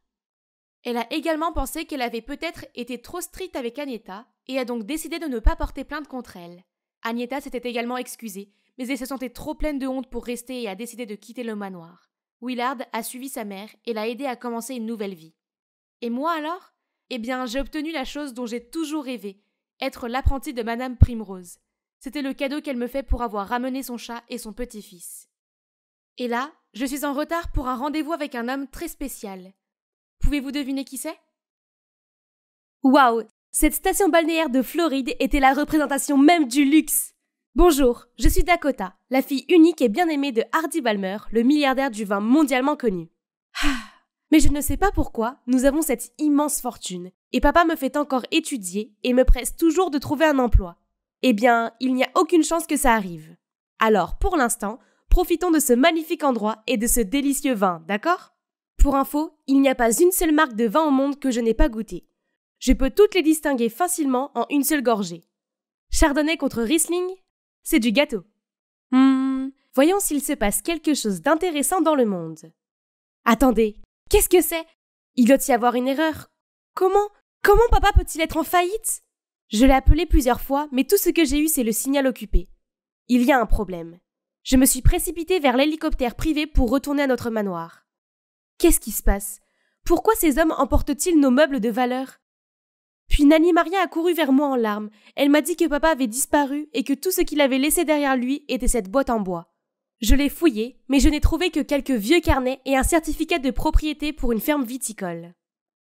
[SPEAKER 1] Elle a également pensé qu'elle avait peut-être été trop stricte avec Agneta et a donc décidé de ne pas porter plainte contre elle. Agneta s'était également excusée, mais elle se sentait trop pleine de honte pour rester et a décidé de quitter le manoir. Willard a suivi sa mère et l'a aidé à commencer une nouvelle vie. Et moi alors? Eh bien, j'ai obtenu la chose dont j'ai toujours rêvé, être l'apprentie de Madame Primrose. C'était le cadeau qu'elle me fait pour avoir ramené son chat et son petit-fils. Et là, je suis en retard pour un rendez-vous avec un homme très spécial. Pouvez-vous deviner qui c'est? Waouh! Cette station balnéaire de Floride était la représentation même du luxe! Bonjour, je suis Dakota, la fille unique et bien-aimée de Hardy Balmer, le milliardaire du vin mondialement connu. Mais je ne sais pas pourquoi, nous avons cette immense fortune, et papa me fait encore étudier et me presse toujours de trouver un emploi. Eh bien, il n'y a aucune chance que ça arrive. Alors, pour l'instant, profitons de ce magnifique endroit et de ce délicieux vin, d'accord? Pour info, il n'y a pas une seule marque de vin au monde que je n'ai pas goûté. Je peux toutes les distinguer facilement en une seule gorgée. Chardonnay contre Riesling, c'est du gâteau. Voyons s'il se passe quelque chose d'intéressant dans le monde. Attendez, qu'est-ce que c'est? Il doit y avoir une erreur. Comment papa peut-il être en faillite? Je l'ai appelé plusieurs fois, mais tout ce que j'ai eu, c'est le signal occupé. Il y a un problème. Je me suis précipitée vers l'hélicoptère privé pour retourner à notre manoir. Qu'est-ce qui se passe? Pourquoi ces hommes emportent-ils nos meubles de valeur? Puis Nanny Maria a couru vers moi en larmes. Elle m'a dit que papa avait disparu et que tout ce qu'il avait laissé derrière lui était cette boîte en bois. Je l'ai fouillée, mais je n'ai trouvé que quelques vieux carnets et un certificat de propriété pour une ferme viticole.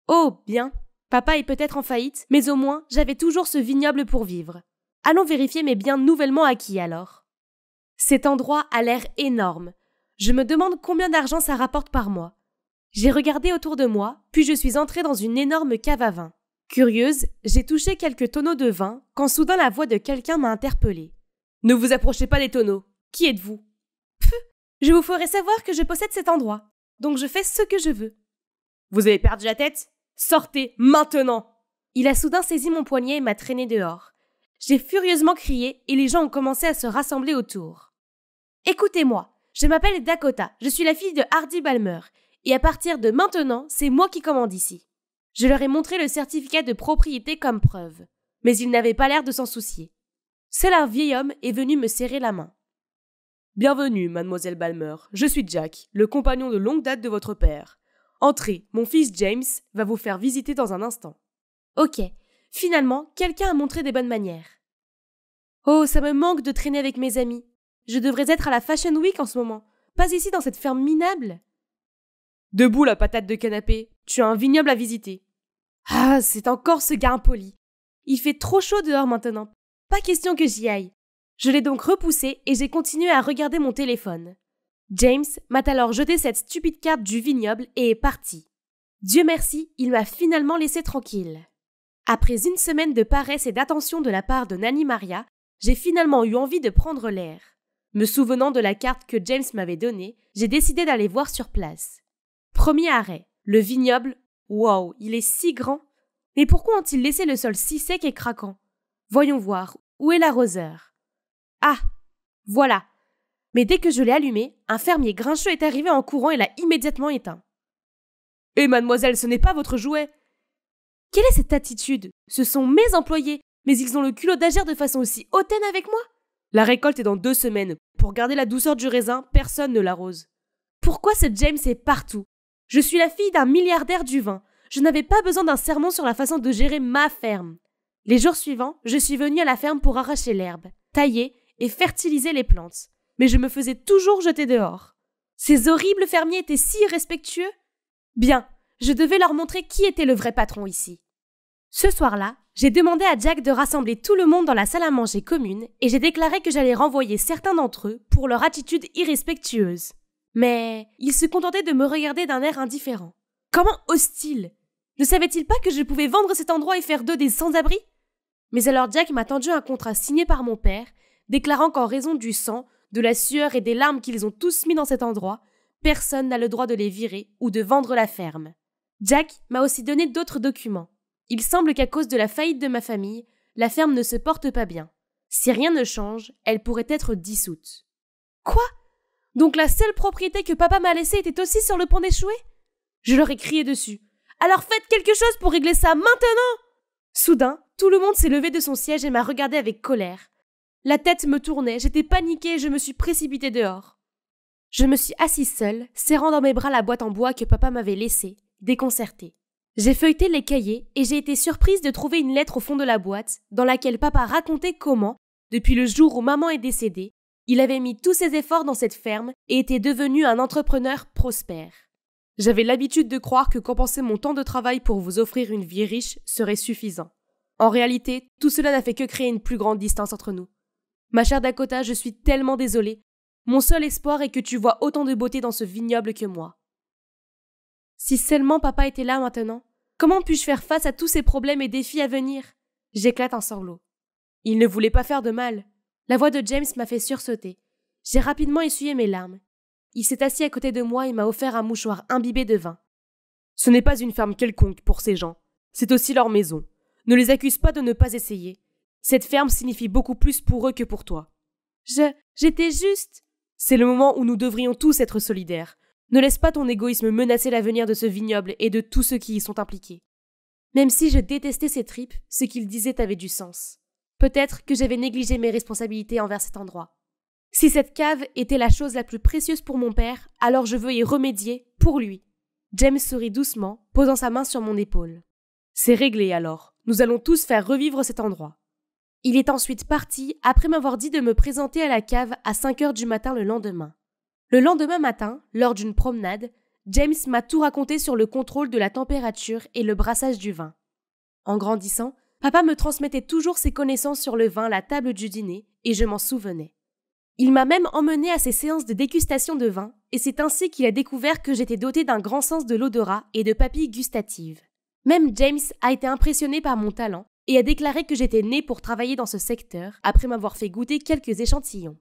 [SPEAKER 1] Oh, bien. Papa est peut-être en faillite, mais au moins, j'avais toujours ce vignoble pour vivre. Allons vérifier mes biens nouvellement acquis alors. Cet endroit a l'air énorme. Je me demande combien d'argent ça rapporte par mois. J'ai regardé autour de moi, puis je suis entrée dans une énorme cave à vin. Curieuse, j'ai touché quelques tonneaux de vin quand soudain la voix de quelqu'un m'a interpellée. « Ne vous approchez pas des tonneaux. Qui êtes-vous » ? « Pff, je vous ferai savoir que je possède cet endroit, donc je fais ce que je veux. »« Vous avez perdu la tête ? Sortez maintenant !» Il a soudain saisi mon poignet et m'a traîné dehors. J'ai furieusement crié et les gens ont commencé à se rassembler autour. « Écoutez-moi, je m'appelle Dakota, je suis la fille de Hardy Balmer, et à partir de maintenant, c'est moi qui commande ici. » Je leur ai montré le certificat de propriété comme preuve, mais ils n'avaient pas l'air de s'en soucier. Seul un vieil homme est venu me serrer la main. « Bienvenue, mademoiselle Balmer, je suis Jack, le compagnon de longue date de votre père. Entrez, mon fils James va vous faire visiter dans un instant. » Ok, finalement, quelqu'un a montré des bonnes manières. Oh, ça me manque de traîner avec mes amis. Je devrais être à la Fashion Week en ce moment, pas ici dans cette ferme minable. Debout la patate de canapé, tu as un vignoble à visiter. Ah, c'est encore ce gars impoli. Il fait trop chaud dehors maintenant. Pas question que j'y aille. Je l'ai donc repoussé et j'ai continué à regarder mon téléphone.
[SPEAKER 3] James m'a alors jeté cette stupide carte du vignoble et est parti. Dieu merci, il m'a finalement laissé tranquille. Après une semaine de paresse et d'attention de la part de Nanny Maria, j'ai finalement eu envie de prendre l'air. Me souvenant de la carte que James m'avait donnée, j'ai décidé d'aller voir sur place. Premier arrêt, le vignoble. Wow, il est si grand. Mais pourquoi ont-ils laissé le sol si sec et craquant? Voyons voir, où est l'arroseur? Ah, voilà. Mais dès que je l'ai allumé, un fermier grincheux est arrivé en courant et l'a immédiatement éteint. « Eh mademoiselle, ce n'est pas votre jouet !» Quelle est cette attitude? Ce sont mes employés, mais ils ont le culot d'agir de façon aussi hautaine avec moi? La récolte est dans 2 semaines. Pour garder la douceur du raisin, personne ne l'arrose. Pourquoi ce James est partout? Je suis la fille d'un milliardaire du vin. Je n'avais pas besoin d'un sermon sur la façon de gérer ma ferme. Les jours suivants, je suis venue à la ferme pour arracher l'herbe, tailler et fertiliser les plantes. Mais je me faisais toujours jeter dehors. Ces horribles fermiers étaient si irrespectueux. Bien, je devais leur montrer qui était le vrai patron ici. Ce soir-là, j'ai demandé à Jack de rassembler tout le monde dans la salle à manger commune et j'ai déclaré que j'allais renvoyer certains d'entre eux pour leur attitude irrespectueuse. Mais ils se contentaient de me regarder d'un air indifférent. Comment osent-ils? Ne savaient-ils pas que je pouvais vendre cet endroit et faire d'eux des sans-abri? Mais alors Jack m'a tendu un contrat signé par mon père, déclarant qu'en raison du sang, de la sueur et des larmes qu'ils ont tous mis dans cet endroit, personne n'a le droit de les virer ou de vendre la ferme. Jack m'a aussi donné d'autres documents. Il semble qu'à cause de la faillite de ma famille, la ferme ne se porte pas bien. Si rien ne change, elle pourrait être dissoute. Quoi? Donc la seule propriété que papa m'a laissée était aussi sur le point d'échouer? Je leur ai crié dessus. Alors faites quelque chose pour régler ça maintenant! Soudain, tout le monde s'est levé de son siège et m'a regardé avec colère. La tête me tournait, j'étais paniquée et je me suis précipitée dehors. Je me suis assise seule, serrant dans mes bras la boîte en bois que papa m'avait laissée, déconcertée. J'ai feuilleté les cahiers et j'ai été surprise de trouver une lettre au fond de la boîte dans laquelle papa racontait comment, depuis le jour où maman est décédée, il avait mis tous ses efforts dans cette ferme et était devenu un entrepreneur prospère. J'avais l'habitude de croire que compenser mon temps de travail pour vous offrir une vie riche serait suffisant. En réalité, tout cela n'a fait que créer une plus grande distance entre nous. Ma chère Dakota, je suis tellement désolée. Mon seul espoir est que tu vois autant de beauté dans ce vignoble que moi. Si seulement papa était là maintenant, comment puis-je faire face à tous ces problèmes et défis à venir? J'éclate en sanglots. Il ne voulait pas faire de mal. La voix de James m'a fait sursauter. J'ai rapidement essuyé mes larmes. Il s'est assis à côté de moi et m'a offert un mouchoir imbibé de vin. Ce n'est pas une ferme quelconque pour ces gens. C'est aussi leur maison. Ne les accuse pas de ne pas essayer. Cette ferme signifie beaucoup plus pour eux que pour toi. J'étais juste... C'est le moment où nous devrions tous être solidaires. Ne laisse pas ton égoïsme menacer l'avenir de ce vignoble et de tous ceux qui y sont impliqués. Même si je détestais ces tripes, ce qu'ils disaient avait du sens. Peut-être que j'avais négligé mes responsabilités envers cet endroit. Si cette cave était la chose la plus précieuse pour mon père, alors je veux y remédier pour lui. James sourit doucement, posant sa main sur mon épaule. C'est réglé alors. Nous allons tous faire revivre cet endroit. Il est ensuite parti après m'avoir dit de me présenter à la cave à 5 heures du matin le lendemain. Le lendemain matin, lors d'une promenade, James m'a tout raconté sur le contrôle de la température et le brassage du vin. En grandissant, papa me transmettait toujours ses connaissances sur le vin à la table du dîner et je m'en souvenais. Il m'a même emmené à ses séances de dégustation de vin et c'est ainsi qu'il a découvert que j'étais dotée d'un grand sens de l'odorat et de papilles gustatives. Même James a été impressionné par mon talent et a déclaré que j'étais née pour travailler dans ce secteur après m'avoir fait goûter quelques échantillons.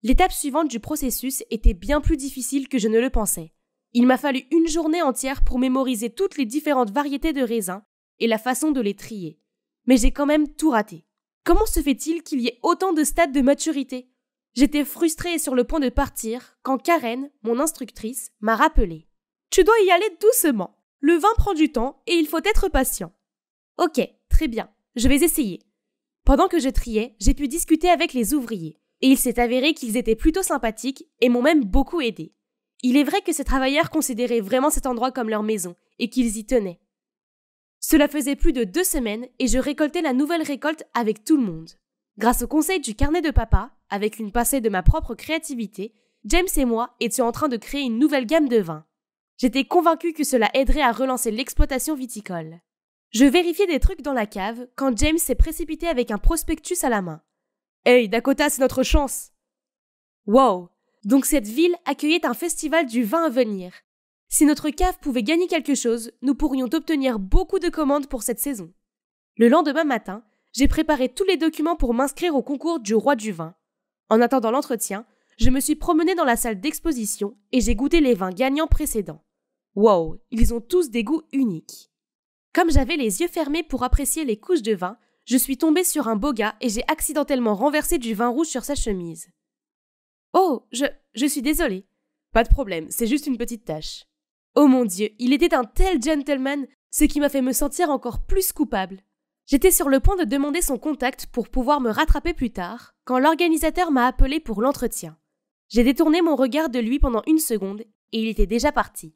[SPEAKER 3] L'étape suivante du processus était bien plus difficile que je ne le pensais. Il m'a fallu une journée entière pour mémoriser toutes les différentes variétés de raisins et la façon de les trier. Mais j'ai quand même tout raté. Comment se fait-il qu'il y ait autant de stades de maturité? J'étais frustrée et sur le point de partir quand Karen, mon instructrice, m'a rappelé. « Tu dois y aller doucement. Le vin prend du temps et il faut être patient. » Ok, très bien, je vais essayer. Pendant que je triais, j'ai pu discuter avec les ouvriers. Et il s'est avéré qu'ils étaient plutôt sympathiques et m'ont même beaucoup aidé. Il est vrai que ces travailleurs considéraient vraiment cet endroit comme leur maison et qu'ils y tenaient. Cela faisait plus de 2 semaines et je récoltais la nouvelle récolte avec tout le monde. Grâce au conseil du carnet de papa, avec une pincée de ma propre créativité, James et moi étions en train de créer une nouvelle gamme de vins. J'étais convaincue que cela aiderait à relancer l'exploitation viticole. Je vérifiais des trucs dans la cave quand James s'est précipité avec un prospectus à la main. « Hey, Dakota, c'est notre chance !» Wow! Donc cette ville accueillait un festival du vin à venir. Si notre cave pouvait gagner quelque chose, nous pourrions obtenir beaucoup de commandes pour cette saison. Le lendemain matin, j'ai préparé tous les documents pour m'inscrire au concours du roi du vin. En attendant l'entretien, je me suis promenée dans la salle d'exposition et j'ai goûté les vins gagnants précédents. Wow, ils ont tous des goûts uniques. Comme j'avais les yeux fermés pour apprécier les couches de vin, je suis tombée sur un beau gars et j'ai accidentellement renversé du vin rouge sur sa chemise. Oh, je suis désolée. Pas de problème, c'est juste une petite tache. Oh mon Dieu, il était un tel gentleman, ce qui m'a fait me sentir encore plus coupable. J'étais sur le point de demander son contact pour pouvoir me rattraper plus tard, quand l'organisateur m'a appelé pour l'entretien. J'ai détourné mon regard de lui pendant 1 seconde et il était déjà parti.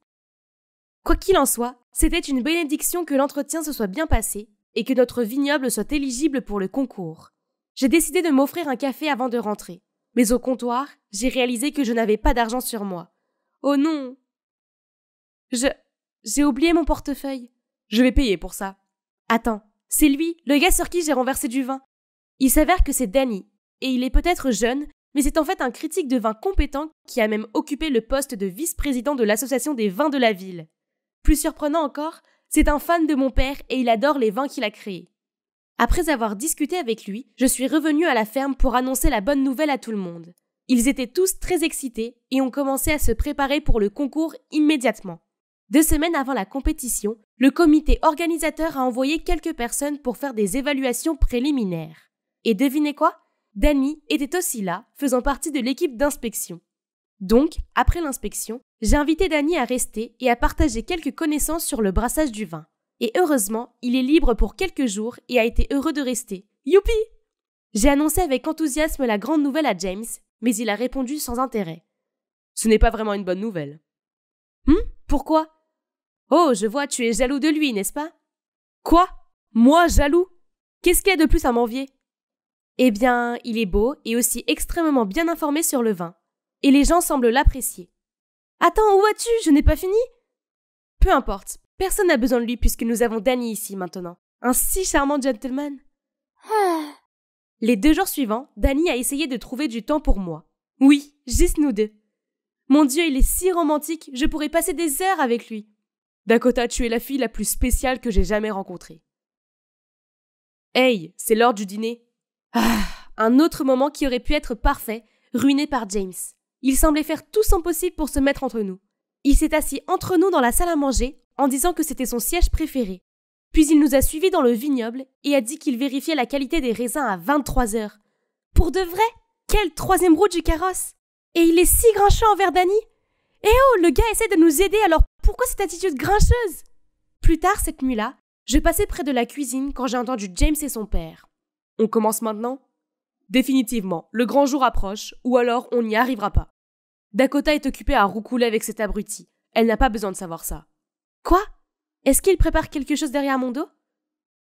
[SPEAKER 3] Quoi qu'il en soit, c'était une bénédiction que l'entretien se soit bien passé et que notre vignoble soit éligible pour le concours. J'ai décidé de m'offrir un café avant de rentrer. Mais au comptoir, j'ai réalisé que je n'avais pas d'argent sur moi. Oh non! J'ai oublié mon portefeuille. Je vais payer pour ça. Attends, c'est lui, le gars sur qui j'ai renversé du vin. Il s'avère que c'est Danny, et il est peut-être jeune, mais c'est en fait un critique de vin compétent qui a même occupé le poste de vice-président de l'association des vins de la ville. Plus surprenant encore, c'est un fan de mon père et il adore les vins qu'il a créés. Après avoir discuté avec lui, je suis revenue à la ferme pour annoncer la bonne nouvelle à tout le monde. Ils étaient tous très excités et ont commencé à se préparer pour le concours immédiatement. 2 semaines avant la compétition, le comité organisateur a envoyé quelques personnes pour faire des évaluations préliminaires. Et devinez quoi? Danny était aussi là, faisant partie de l'équipe d'inspection. Donc, après l'inspection, j'ai invité Danny à rester et à partager quelques connaissances sur le brassage du vin. Et heureusement, il est libre pour quelques jours et a été heureux de rester. Youpi! J'ai annoncé avec enthousiasme la grande nouvelle à James, mais il a répondu sans intérêt. Ce n'est pas vraiment une bonne nouvelle. Pourquoi? Oh, je vois, tu es jaloux de lui, n'est-ce pas? Quoi? Moi, jaloux? Qu'est-ce qu'il y a de plus à m'envier? Eh bien, il est beau et aussi extrêmement bien informé sur le vin. Et les gens semblent l'apprécier. Attends, où vas-tu? Je n'ai pas fini? Peu importe, personne n'a besoin de lui puisque nous avons Danny ici maintenant. Un si charmant gentleman. Les 2 jours suivants, Danny a essayé de trouver du temps pour moi. Oui, juste nous 2. Mon Dieu, il est si romantique, je pourrais passer des heures avec lui. Dakota, tu es la fille la plus spéciale que j'ai jamais rencontrée. Hey, c'est l'heure du dîner. Un autre moment qui aurait pu être parfait, ruiné par James. Il semblait faire tout son possible pour se mettre entre nous. Il s'est assis entre nous dans la salle à manger en disant que c'était son siège préféré. Puis il nous a suivis dans le vignoble et a dit qu'il vérifiait la qualité des raisins à 23h. Pour de vrai? Quelle 3e roue du carrosse? Et il est si grincheux envers Danny? Eh oh, le gars essaie de nous aider, alors pourquoi cette attitude grincheuse? Plus tard cette nuit-là, je passais près de la cuisine quand j'ai entendu James et son père. On commence maintenant? Définitivement, le grand jour approche, ou alors on n'y arrivera pas. Dakota est occupée à roucouler avec cet abruti. Elle n'a pas besoin de savoir ça. Quoi? Est-ce qu'il prépare quelque chose derrière mon dos?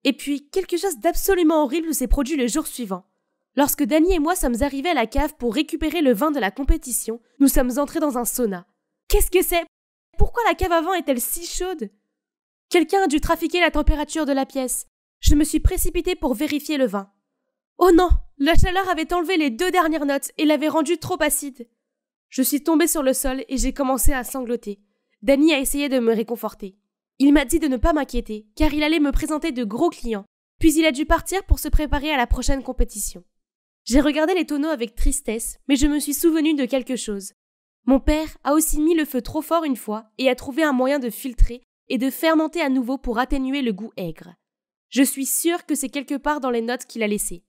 [SPEAKER 3] Et puis, quelque chose d'absolument horrible s'est produit le jour suivant. Lorsque Danny et moi sommes arrivés à la cave pour récupérer le vin de la compétition, nous sommes entrés dans un sauna. Qu'est-ce que c'est? Pourquoi la cave à vin est-elle si chaude? Quelqu'un a dû trafiquer la température de la pièce. Je me suis précipitée pour vérifier le vin. Oh non! La chaleur avait enlevé les 2 dernières notes et l'avait rendu trop acide. Je suis tombée sur le sol et j'ai commencé à sangloter. Danny a essayé de me réconforter. Il m'a dit de ne pas m'inquiéter, car il allait me présenter de gros clients, puis il a dû partir pour se préparer à la prochaine compétition. J'ai regardé les tonneaux avec tristesse, mais je me suis souvenue de quelque chose. Mon père a aussi mis le feu trop fort une fois et a trouvé un moyen de filtrer et de fermenter à nouveau pour atténuer le goût aigre. Je suis sûre que c'est quelque part dans les notes qu'il a laissées.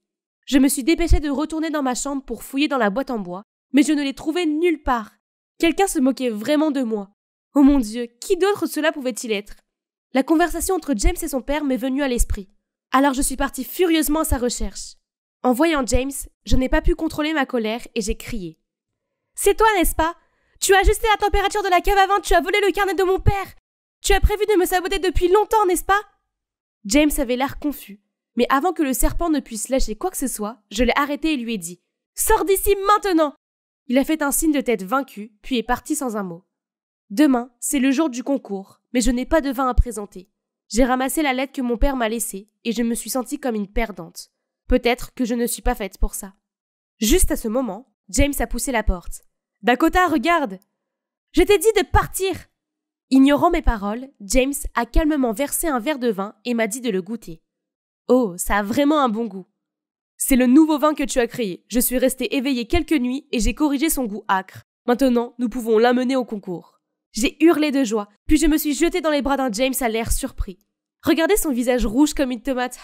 [SPEAKER 3] Je me suis dépêchée de retourner dans ma chambre pour fouiller dans la boîte en bois, mais je ne l'ai trouvé nulle part. Quelqu'un se moquait vraiment de moi. Oh mon Dieu, qui d'autre cela pouvait-il être? La conversation entre James et son père m'est venue à l'esprit. Alors je suis partie furieusement à sa recherche. En voyant James, je n'ai pas pu contrôler ma colère et j'ai crié. « C'est toi, n'est-ce pas? Tu as ajusté la température de la cave à vin, tu as volé le carnet de mon père! Tu as prévu de me saboter depuis longtemps, n'est-ce pas? » James avait l'air confus, mais avant que le serpent ne puisse lâcher quoi que ce soit, je l'ai arrêté et lui ai dit « Sors d'ici maintenant !» Il a fait un signe de tête vaincu, puis est parti sans un mot. Demain, c'est le jour du concours, mais je n'ai pas de vin à présenter. J'ai ramassé la lettre que mon père m'a laissée et je me suis sentie comme une perdante. Peut-être que je ne suis pas faite pour ça. Juste à ce moment, James a poussé la porte. Dakota, regarde! Je t'ai dit de partir! Ignorant mes paroles, James a calmement versé un verre de vin et m'a dit de le goûter. Oh, ça a vraiment un bon goût. C'est le nouveau vin que tu as créé. Je suis resté éveillé quelques nuits et j'ai corrigé son goût âcre. Maintenant, nous pouvons l'amener au concours. J'ai hurlé de joie, puis je me suis jetée dans les bras d'un James à l'air surpris. Regardez son visage rouge comme une tomate,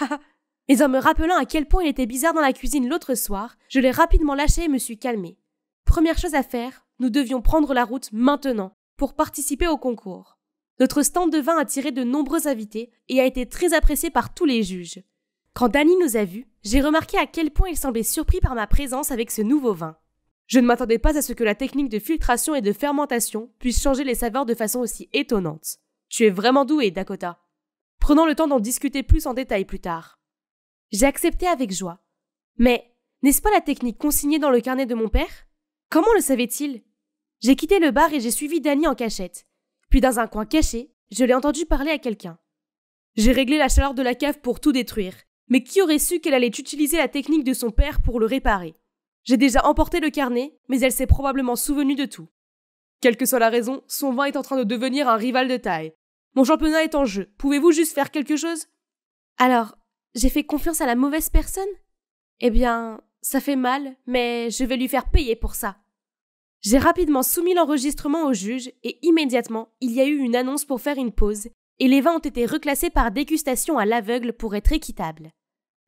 [SPEAKER 3] Mais en me rappelant à quel point il était bizarre dans la cuisine l'autre soir, je l'ai rapidement lâché et me suis calmée. Première chose à faire, nous devions prendre la route maintenant pour participer au concours. Notre stand de vin a attiré de nombreux invités et a été très apprécié par tous les juges. Quand Danny nous a vus, j'ai remarqué à quel point il semblait surpris par ma présence avec ce nouveau vin. Je ne m'attendais pas à ce que la technique de filtration et de fermentation puisse changer les saveurs de façon aussi étonnante. Tu es vraiment doué, Dakota. Prenons le temps d'en discuter plus en détail plus tard. J'ai accepté avec joie. Mais n'est-ce pas la technique consignée dans le carnet de mon père? Comment le savait-il? J'ai quitté le bar et j'ai suivi Danny en cachette. Puis dans un coin caché, je l'ai entendu parler à quelqu'un. J'ai réglé la chaleur de la cave pour tout détruire. Mais qui aurait su qu'elle allait utiliser la technique de son père pour le réparer? J'ai déjà emporté le carnet, mais elle s'est probablement souvenue de tout. Quelle que soit la raison, son vin est en train de devenir un rival de taille. Mon championnat est en jeu. Pouvez-vous juste faire quelque chose? Alors, j'ai fait confiance à la mauvaise personne? Eh bien, ça fait mal, mais je vais lui faire payer pour ça. J'ai rapidement soumis l'enregistrement au juge et immédiatement, il y a eu une annonce pour faire une pause et les vins ont été reclassés par dégustation à l'aveugle pour être équitables.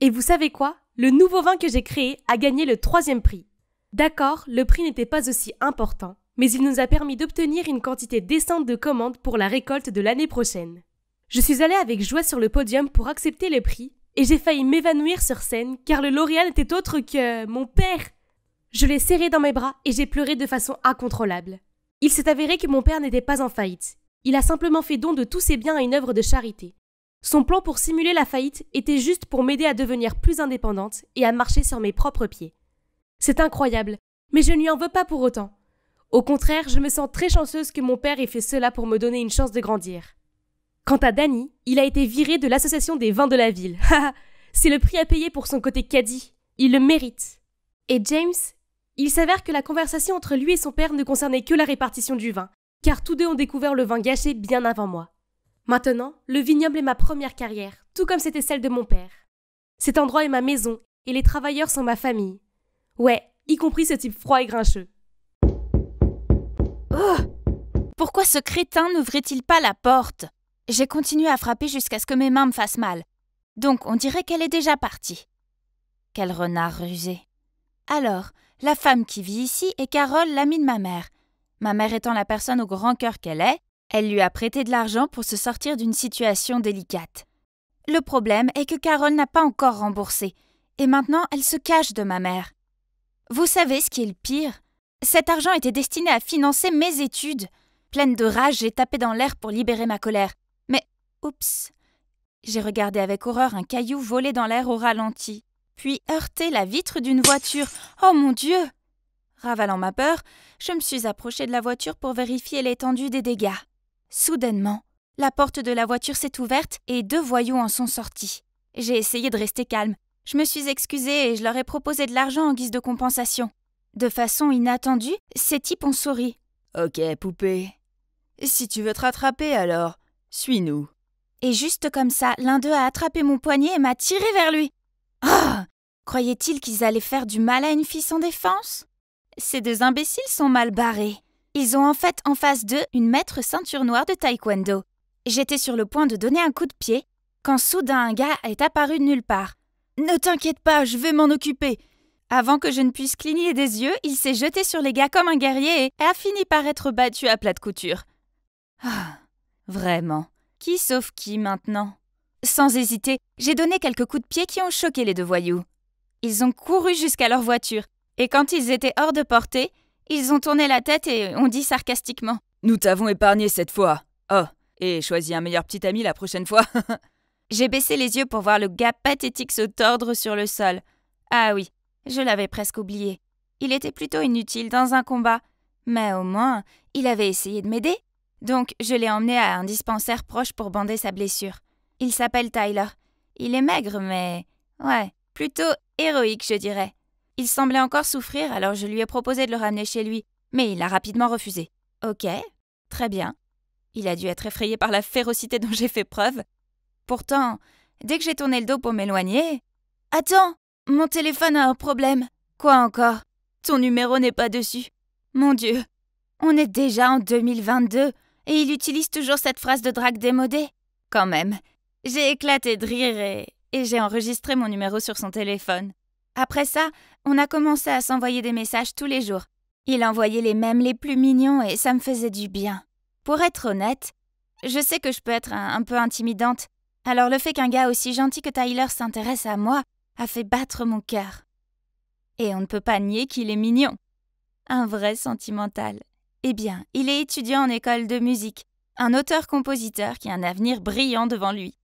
[SPEAKER 3] Et vous savez quoi? Le nouveau vin que j'ai créé a gagné le 3e prix. D'accord, le prix n'était pas aussi important, mais il nous a permis d'obtenir une quantité décente de commandes pour la récolte de l'année prochaine. Je suis allée avec joie sur le podium pour accepter le prix et j'ai failli m'évanouir sur scène car le lauréat n'était autre que mon père. Je l'ai serré dans mes bras et j'ai pleuré de façon incontrôlable. Il s'est avéré que mon père n'était pas en faillite. Il a simplement fait don de tous ses biens à une œuvre de charité. Son plan pour simuler la faillite était juste pour m'aider à devenir plus indépendante et à marcher sur mes propres pieds. C'est incroyable, mais je ne lui en veux pas pour autant. Au contraire, je me sens très chanceuse que mon père ait fait cela pour me donner une chance de grandir. Quant à Danny, il a été viré de l'association des vins de la ville. C'est le prix à payer pour son côté caddie. Il le mérite. Et James, il s'avère que la conversation entre lui et son père ne concernait que la répartition du vin, car tous deux ont découvert le vin gâché bien avant moi. Maintenant, le vignoble est ma première carrière, tout comme c'était celle de mon père. Cet endroit est ma maison, et les travailleurs sont ma famille. Ouais, y compris ce type froid et grincheux.
[SPEAKER 4] Oh! Pourquoi ce crétin n'ouvrait-il pas la porte? J'ai continué à frapper jusqu'à ce que mes mains me fassent mal. Donc on dirait qu'elle est déjà partie. Quel renard rusé. Alors, la femme qui vit ici est Carole, l'amie de ma mère. Ma mère étant la personne au grand cœur qu'elle est, elle lui a prêté de l'argent pour se sortir d'une situation délicate. Le problème est que Carole n'a pas encore remboursé, et maintenant elle se cache de ma mère. Vous savez ce qui est le pire? Cet argent était destiné à financer mes études. Pleine de rage, j'ai tapé dans l'air pour libérer ma colère. Mais, oups, j'ai regardé avec horreur un caillou voler dans l'air au ralenti, puis heurter la vitre d'une voiture. Oh mon Dieu! Ravalant ma peur, je me suis approchée de la voiture pour vérifier l'étendue des dégâts. Soudainement, la porte de la voiture s'est ouverte et 2 voyous en sont sortis. J'ai essayé de rester calme. Je me suis excusée et je leur ai proposé de l'argent en guise de compensation. De façon inattendue, ces types ont souri.
[SPEAKER 5] « Ok, poupée. Si tu veux te rattraper alors, suis-nous. »
[SPEAKER 4] Et juste comme ça, l'un d'eux a attrapé mon poignet et m'a tiré vers lui. Ah! Croyaient-ils qu'ils allaient faire du mal à une fille sans défense? Ces 2 imbéciles sont mal barrés. Ils ont en fait en face d'eux une maître ceinture noire de taekwondo. J'étais sur le point de donner un coup de pied quand soudain un gars est apparu de nulle part. « Ne t'inquiète pas, je vais m'en occuper !» Avant que je ne puisse cligner des yeux, il s'est jeté sur les gars comme un guerrier et a fini par être battu à plat de couture. Ah, vraiment, qui sauve qui maintenant? Sans hésiter, j'ai donné quelques coups de pied qui ont choqué les 2 voyous. Ils ont couru jusqu'à leur voiture, et quand ils étaient hors de portée, ils ont tourné la tête et ont dit sarcastiquement «
[SPEAKER 5] Nous t'avons épargné cette fois. Oh, et choisis un meilleur petit ami la prochaine fois. »
[SPEAKER 4] J'ai baissé les yeux pour voir le gars pathétique se tordre sur le sol. Ah oui, je l'avais presque oublié. Il était plutôt inutile dans un combat, mais au moins, il avait essayé de m'aider. Donc, je l'ai emmené à un dispensaire proche pour bander sa blessure. Il s'appelle Tyler. Il est maigre, mais... ouais, plutôt héroïque, je dirais. Il semblait encore souffrir, alors je lui ai proposé de le ramener chez lui. Mais il a rapidement refusé. Ok, très bien. Il a dû être effrayé par la férocité dont j'ai fait preuve. Pourtant, dès que j'ai tourné le dos pour m'éloigner... « Attends, mon téléphone a un problème. » « Quoi encore ? Ton numéro n'est pas dessus. » Mon Dieu, on est déjà en 2022 et il utilise toujours cette phrase de drague démodée. Quand même, j'ai éclaté de rire et j'ai enregistré mon numéro sur son téléphone. Après ça, on a commencé à s'envoyer des messages tous les jours. Il envoyait les mèmes les plus mignons et ça me faisait du bien. Pour être honnête, je sais que je peux être un peu intimidante, alors le fait qu'un gars aussi gentil que Tyler s'intéresse à moi a fait battre mon cœur. Et on ne peut pas nier qu'il est mignon. Un vrai sentimental. Eh bien, il est étudiant en école de musique, un auteur-compositeur qui a un avenir brillant devant lui.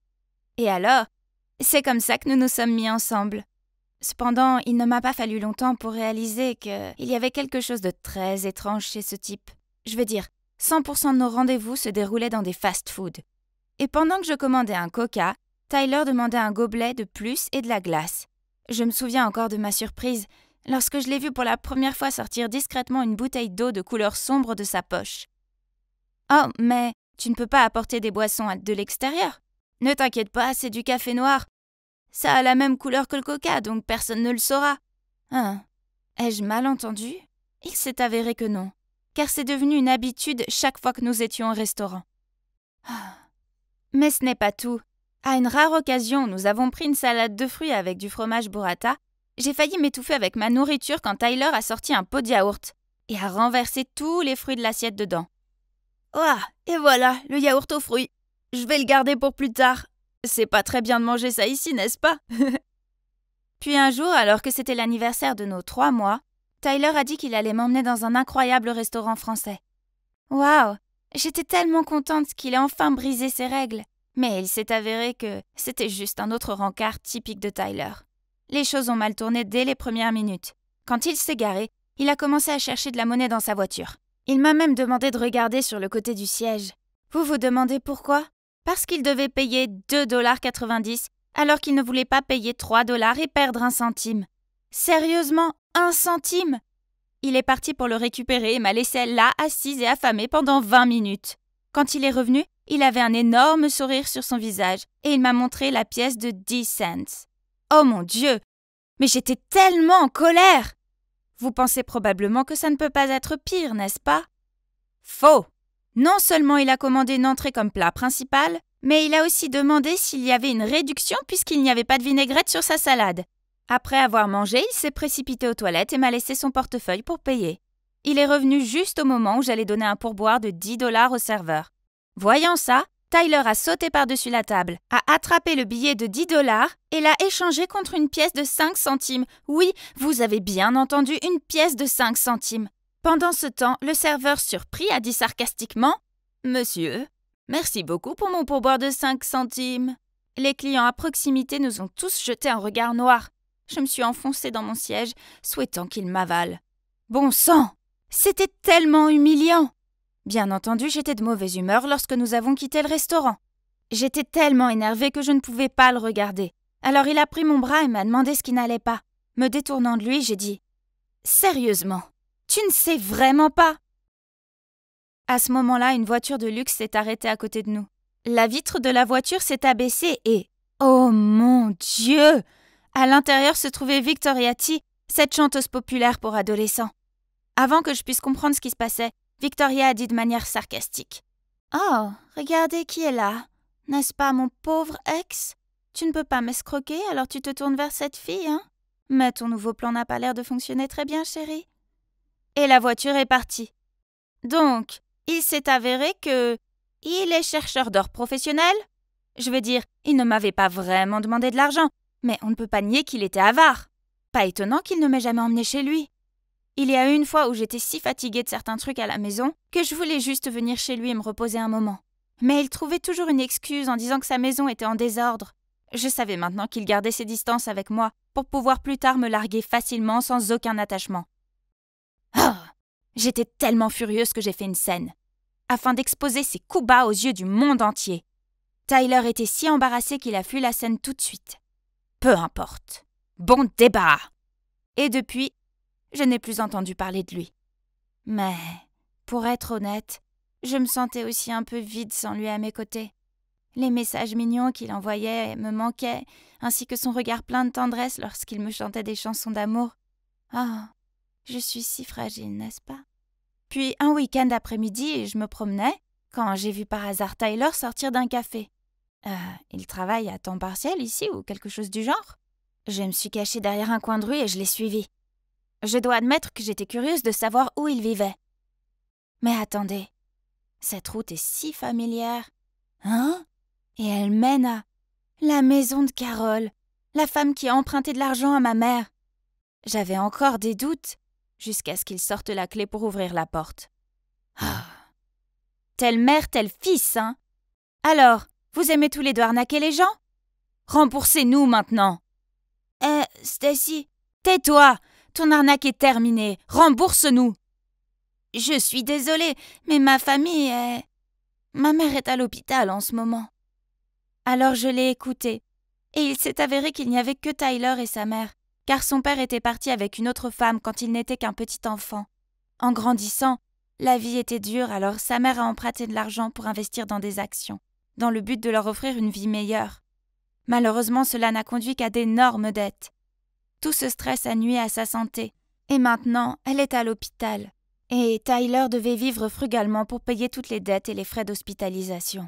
[SPEAKER 4] Et alors, c'est comme ça que nous nous sommes mis ensemble. Cependant, il ne m'a pas fallu longtemps pour réaliser qu'il y avait quelque chose de très étrange chez ce type. Je veux dire, 100% de nos rendez-vous se déroulaient dans des fast-foods. Et pendant que je commandais un coca, Tyler demandait un gobelet de plus et de la glace. Je me souviens encore de ma surprise lorsque je l'ai vu pour la première fois sortir discrètement une bouteille d'eau de couleur sombre de sa poche. « Oh, mais tu ne peux pas apporter des boissons de l'extérieur. Ne t'inquiète pas, c'est du café noir. Ça a la même couleur que le coca, donc personne ne le saura. » Hein, ai-je mal entendu ? Il s'est avéré que non, car c'est devenu une habitude chaque fois que nous étions au restaurant. Mais ce n'est pas tout. À une rare occasion où nous avons pris une salade de fruits avec du fromage burrata, j'ai failli m'étouffer avec ma nourriture quand Tyler a sorti un pot de yaourt et a renversé tous les fruits de l'assiette dedans. « Ouah, et voilà, le yaourt aux fruits. Je vais le garder pour plus tard. C'est pas très bien de manger ça ici, n'est-ce pas ?» Puis un jour, alors que c'était l'anniversaire de nos 3 mois, Tyler a dit qu'il allait m'emmener dans un incroyable restaurant français. Waouh, j'étais tellement contente qu'il ait enfin brisé ses règles. Mais il s'est avéré que c'était juste un autre rencard typique de Tyler. Les choses ont mal tourné dès les premières minutes. Quand il s'est garé, il a commencé à chercher de la monnaie dans sa voiture. Il m'a même demandé de regarder sur le côté du siège. Vous vous demandez pourquoi ? Parce qu'il devait payer 2,90 $ alors qu'il ne voulait pas payer 3 $ et perdre 1 centime. Sérieusement, 1 centime ? Il est parti pour le récupérer et m'a laissé là, assise et affamée pendant 20 minutes. Quand il est revenu, il avait un énorme sourire sur son visage et il m'a montré la pièce de 10 cents. Oh mon Dieu! Mais j'étais tellement en colère! Vous pensez probablement que ça ne peut pas être pire, n'est-ce pas? Faux! Non seulement il a commandé une entrée comme plat principal, mais il a aussi demandé s'il y avait une réduction puisqu'il n'y avait pas de vinaigrette sur sa salade. Après avoir mangé, il s'est précipité aux toilettes et m'a laissé son portefeuille pour payer. Il est revenu juste au moment où j'allais donner un pourboire de 10 $ au serveur. Voyant ça, Tyler a sauté par-dessus la table, a attrapé le billet de 10 $ et l'a échangé contre une pièce de 5 centimes. Oui, vous avez bien entendu, une pièce de 5 centimes. Pendant ce temps, le serveur surpris a dit sarcastiquement « Monsieur, merci beaucoup pour mon pourboire de 5 centimes. » Les clients à proximité nous ont tous jeté un regard noir. Je me suis enfoncée dans mon siège, souhaitant qu'il m'avale. Bon sang! C'était tellement humiliant! Bien entendu, j'étais de mauvaise humeur lorsque nous avons quitté le restaurant. J'étais tellement énervée que je ne pouvais pas le regarder. Alors il a pris mon bras et m'a demandé ce qui n'allait pas. Me détournant de lui, j'ai dit « Sérieusement, tu ne sais vraiment pas ?» À ce moment-là, une voiture de luxe s'est arrêtée à côté de nous. La vitre de la voiture s'est abaissée et... Oh mon Dieu! À l'intérieur se trouvait Victoriati, cette chanteuse populaire pour adolescents. Avant que je puisse comprendre ce qui se passait, Victoria a dit de manière sarcastique. « Oh, regardez qui est là. N'est-ce pas mon pauvre ex? Tu ne peux pas m'escroquer, alors tu te tournes vers cette fille, hein? Mais ton nouveau plan n'a pas l'air de fonctionner très bien, chérie. » Et la voiture est partie. Donc, il s'est avéré que... il est chercheur d'or professionnel. Je veux dire, il ne m'avait pas vraiment demandé de l'argent, mais on ne peut pas nier qu'il était avare. Pas étonnant qu'il ne m'ait jamais emmené chez lui. Il y a eu une fois où j'étais si fatiguée de certains trucs à la maison que je voulais juste venir chez lui et me reposer un moment. Mais il trouvait toujours une excuse en disant que sa maison était en désordre. Je savais maintenant qu'il gardait ses distances avec moi pour pouvoir plus tard me larguer facilement sans aucun attachement. Ah! J'étais tellement furieuse que j'ai fait une scène, afin d'exposer ses coups bas aux yeux du monde entier. Tyler était si embarrassé qu'il a fui la scène tout de suite. Peu importe. Bon débat! Et depuis, je n'ai plus entendu parler de lui. Mais, pour être honnête, je me sentais aussi un peu vide sans lui à mes côtés. Les messages mignons qu'il envoyait me manquaient, ainsi que son regard plein de tendresse lorsqu'il me chantait des chansons d'amour. Ah, je suis si fragile, n'est-ce pas? Puis un week-end après-midi, je me promenais quand j'ai vu par hasard Tyler sortir d'un café. Il travaille à temps partiel ici ou quelque chose du genre? Je me suis cachée derrière un coin de rue et je l'ai suivi. Je dois admettre que j'étais curieuse de savoir où il vivait. Mais attendez, cette route est si familière. Hein? Et elle mène à la maison de Carole, la femme qui a emprunté de l'argent à ma mère. J'avais encore des doutes, jusqu'à ce qu'il sorte la clé pour ouvrir la porte. Ah. Telle mère, tel fils, hein? Alors, vous aimez tous les deux arnaquer les gens? Remboursez-nous maintenant. Stacy, tais-toi! Ton arnaque est terminée. Rembourse-nous. Je suis désolée, mais ma famille est... Ma mère est à l'hôpital en ce moment. Alors je l'ai écouté, et il s'est avéré qu'il n'y avait que Tyler et sa mère, car son père était parti avec une autre femme quand il n'était qu'un petit enfant. En grandissant, la vie était dure, alors sa mère a emprunté de l'argent pour investir dans des actions, dans le but de leur offrir une vie meilleure. Malheureusement, cela n'a conduit qu'à d'énormes dettes. Tout ce stress a nui à sa santé, et maintenant, elle est à l'hôpital. Et Tyler devait vivre frugalement pour payer toutes les dettes et les frais d'hospitalisation.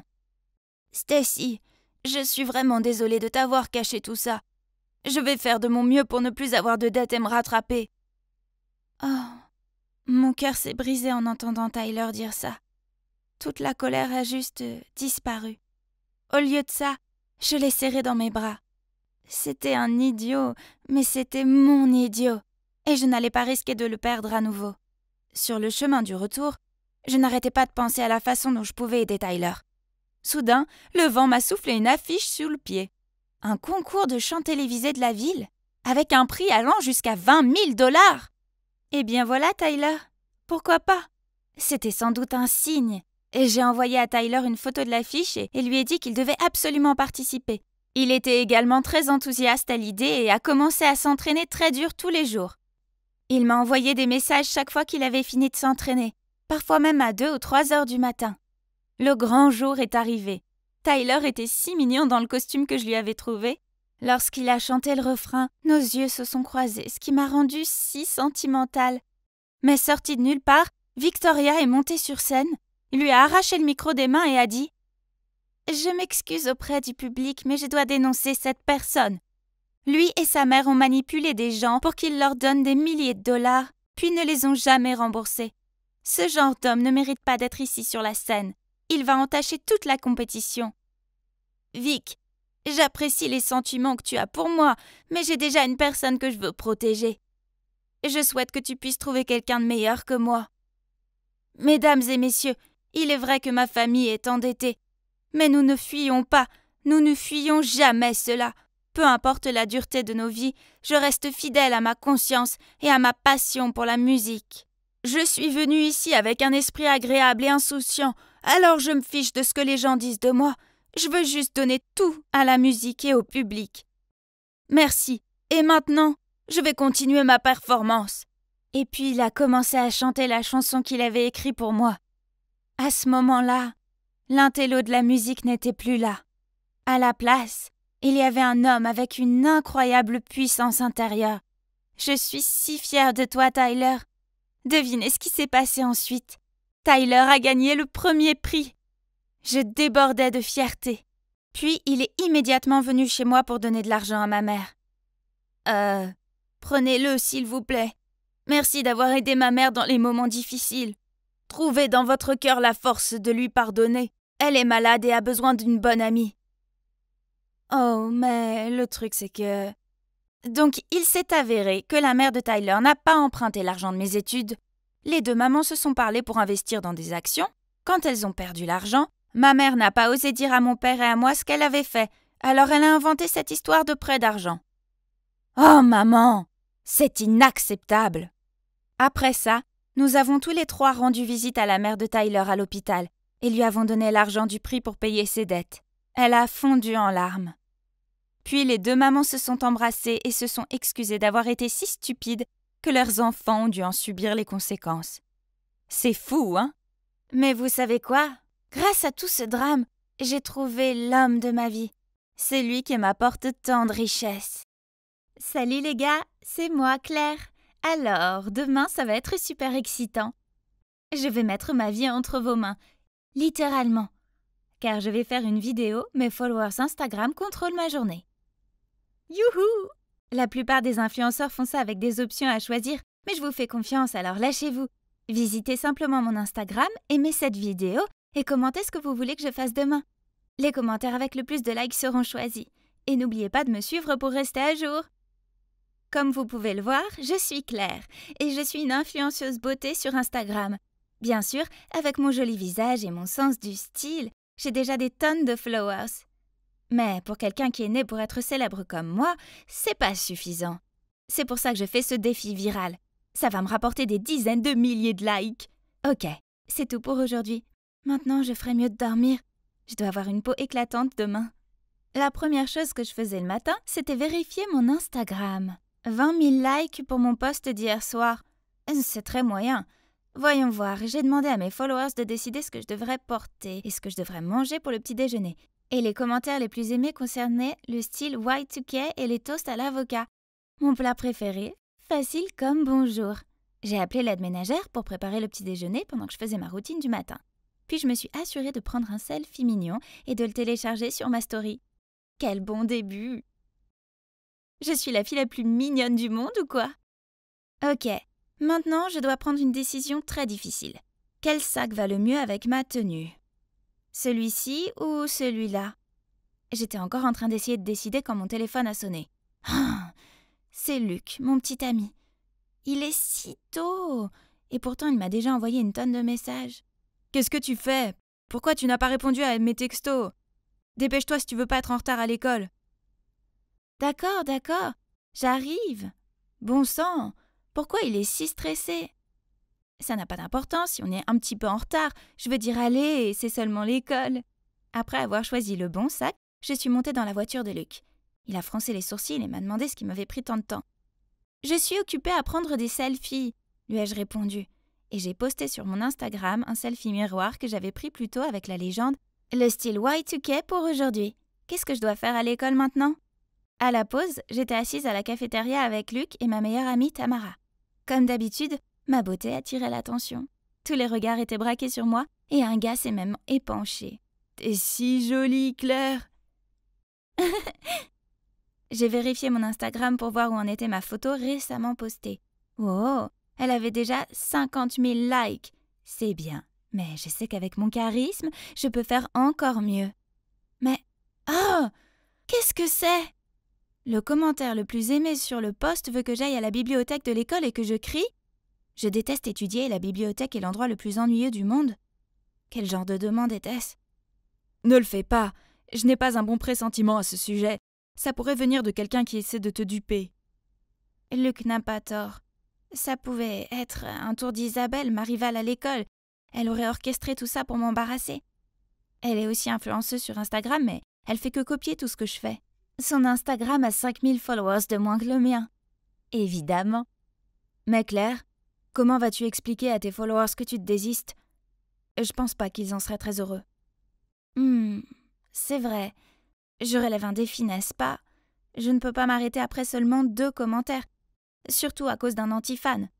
[SPEAKER 4] Stacy, je suis vraiment désolée de t'avoir caché tout ça. Je vais faire de mon mieux pour ne plus avoir de dettes et me rattraper. Oh, mon cœur s'est brisé en entendant Tyler dire ça. Toute la colère a juste disparu. Au lieu de ça, je l'ai serré dans mes bras. C'était un idiot, mais c'était mon idiot, et je n'allais pas risquer de le perdre à nouveau. Sur le chemin du retour, je n'arrêtais pas de penser à la façon dont je pouvais aider Tyler. Soudain, le vent m'a soufflé une affiche sous le pied. Un concours de chant télévisé de la ville, avec un prix allant jusqu'à 20 000 $. Eh bien voilà, Tyler. Pourquoi pas? C'était sans doute un signe. Et j'ai envoyé à Tyler une photo de l'affiche et lui ai dit qu'il devait absolument participer. Il était également très enthousiaste à l'idée et a commencé à s'entraîner très dur tous les jours. Il m'a envoyé des messages chaque fois qu'il avait fini de s'entraîner, parfois même à 2 ou 3 heures du matin. Le grand jour est arrivé. Tyler était si mignon dans le costume que je lui avais trouvé. Lorsqu'il a chanté le refrain, nos yeux se sont croisés, ce qui m'a rendue si sentimentale. Mais sortie de nulle part, Victoria est montée sur scène, lui a arraché le micro des mains et a dit « Je m'excuse auprès du public, mais je dois dénoncer cette personne. Lui et sa mère ont manipulé des gens pour qu'ils leur donnent des milliers de dollars, puis ne les ont jamais remboursés. Ce genre d'homme ne mérite pas d'être ici sur la scène. Il va entacher toute la compétition. Vic, j'apprécie les sentiments que tu as pour moi, mais j'ai déjà une personne que je veux protéger. Je souhaite que tu puisses trouver quelqu'un de meilleur que moi. Mesdames et messieurs, il est vrai que ma famille est endettée. Mais nous ne fuyons pas, nous ne fuyons jamais cela. Peu importe la dureté de nos vies, je reste fidèle à ma conscience et à ma passion pour la musique. Je suis venue ici avec un esprit agréable et insouciant, alors je me fiche de ce que les gens disent de moi. Je veux juste donner tout à la musique et au public. Merci. Et maintenant, je vais continuer ma performance. Et puis il a commencé à chanter la chanson qu'il avait écrite pour moi. À ce moment-là, l'intello de la musique n'était plus là. À la place, il y avait un homme avec une incroyable puissance intérieure. Je suis si fière de toi, Tyler. Devinez ce qui s'est passé ensuite. Tyler a gagné le premier prix. Je débordais de fierté. Puis il est immédiatement venu chez moi pour donner de l'argent à ma mère. Prenez-le, s'il vous plaît. Merci d'avoir aidé ma mère dans les moments difficiles. Trouvez dans votre cœur la force de lui pardonner. Elle est malade et a besoin d'une bonne amie. Oh, mais le truc c'est que... Donc, il s'est avéré que la mère de Tyler n'a pas emprunté l'argent de mes études. Les deux mamans se sont parlé pour investir dans des actions. Quand elles ont perdu l'argent, ma mère n'a pas osé dire à mon père et à moi ce qu'elle avait fait, alors elle a inventé cette histoire de prêt d'argent. Oh, maman! C'est inacceptable! Après ça, nous avons tous les trois rendu visite à la mère de Tyler à l'hôpital et lui avons donné l'argent du prix pour payer ses dettes. Elle a fondu en larmes. Puis les deux mamans se sont embrassées et se sont excusées d'avoir été si stupides que leurs enfants ont dû en subir les conséquences. C'est fou, hein? Mais vous savez quoi? Grâce à tout ce drame, j'ai trouvé l'homme de ma vie. C'est lui qui m'apporte tant de richesses. Salut les gars, c'est moi, Claire. Alors, demain, ça va être super excitant. Je vais mettre ma vie entre vos mains, littéralement. Car je vais faire une vidéo, mes followers Instagram contrôlent ma journée. Youhou! La plupart des influenceurs font ça avec des options à choisir, mais je vous fais confiance, alors lâchez-vous. Visitez simplement mon Instagram, aimez cette vidéo et commentez ce que vous voulez que je fasse demain. Les commentaires avec le plus de likes seront choisis. Et n'oubliez pas de me suivre pour rester à jour. Comme vous pouvez le voir, je suis Claire et je suis une influenceuse beauté sur Instagram. Bien sûr, avec mon joli visage et mon sens du style, j'ai déjà des tonnes de followers. Mais pour quelqu'un qui est né pour être célèbre comme moi, c'est pas suffisant. C'est pour ça que je fais ce défi viral. Ça va me rapporter des dizaines de milliers de likes. Ok, c'est tout pour aujourd'hui. Maintenant, je ferais mieux de dormir. Je dois avoir une peau éclatante demain. La première chose que je faisais le matin, c'était vérifier mon Instagram. 20 000 likes pour mon post d'hier soir. C'est très moyen. Voyons voir, j'ai demandé à mes followers de décider ce que je devrais porter et ce que je devrais manger pour le petit déjeuner. Et les commentaires les plus aimés concernaient le style Y2K et les toasts à l'avocat. Mon plat préféré, facile comme bonjour. J'ai appelé l'aide ménagère pour préparer le petit déjeuner pendant que je faisais ma routine du matin. Puis je me suis assurée de prendre un selfie mignon et de le télécharger sur ma story. Quel bon début! Je suis la fille la plus mignonne du monde ou quoi? Ok, maintenant je dois prendre une décision très difficile. Quel sac va le mieux avec ma tenue? Celui-ci ou celui-là? J'étais encore en train d'essayer de décider quand mon téléphone a sonné. Ah, c'est Luc, mon petit ami. Il est si tôt et pourtant il m'a déjà envoyé une tonne de messages. Qu'est-ce que tu fais? Pourquoi tu n'as pas répondu à mes textos? Dépêche-toi si tu veux pas être en retard à l'école. D'accord, j'arrive. Bon sang, pourquoi il est si stressé? Ça n'a pas d'importance si on est un petit peu en retard. Je veux dire allez, c'est seulement l'école. Après avoir choisi le bon sac, je suis montée dans la voiture de Luc. Il a froncé les sourcils et m'a demandé ce qui m'avait pris tant de temps. Je suis occupée à prendre des selfies, lui ai-je répondu. Et j'ai posté sur mon Instagram un selfie miroir que j'avais pris plus tôt avec la légende « Le style Y2K pour aujourd'hui. Qu'est-ce que je dois faire à l'école maintenant ?» À la pause, j'étais assise à la cafétéria avec Luc et ma meilleure amie Tamara. Comme d'habitude, ma beauté attirait l'attention. Tous les regards étaient braqués sur moi et un gars s'est même épanché. « T'es si jolie, Claire !» J'ai vérifié mon Instagram pour voir où en était ma photo récemment postée. Oh, elle avait déjà 50 000 likes. C'est bien, mais je sais qu'avec mon charisme, je peux faire encore mieux. Mais, oh, qu'est-ce que c'est? Le commentaire le plus aimé sur le post veut que j'aille à la bibliothèque de l'école et que je crie. Je déteste étudier et la bibliothèque est l'endroit le plus ennuyeux du monde. Quel genre de demande était-ce? Ne le fais pas. Je n'ai pas un bon pressentiment à ce sujet. Ça pourrait venir de quelqu'un qui essaie de te duper. Luc n'a pas tort. Ça pouvait être un tour d'Isabelle, ma rivale à l'école. Elle aurait orchestré tout ça pour m'embarrasser. Elle est aussi influenceuse sur Instagram, mais elle fait que copier tout ce que je fais. Son Instagram a 5000 followers de moins que le mien. Évidemment. Mais Claire, comment vas-tu expliquer à tes followers que tu te désistes? Je pense pas qu'ils en seraient très heureux. C'est vrai. Je relève un défi, n'est-ce pas? Je ne peux pas m'arrêter après seulement 2 commentaires. Surtout à cause d'un anti-fan.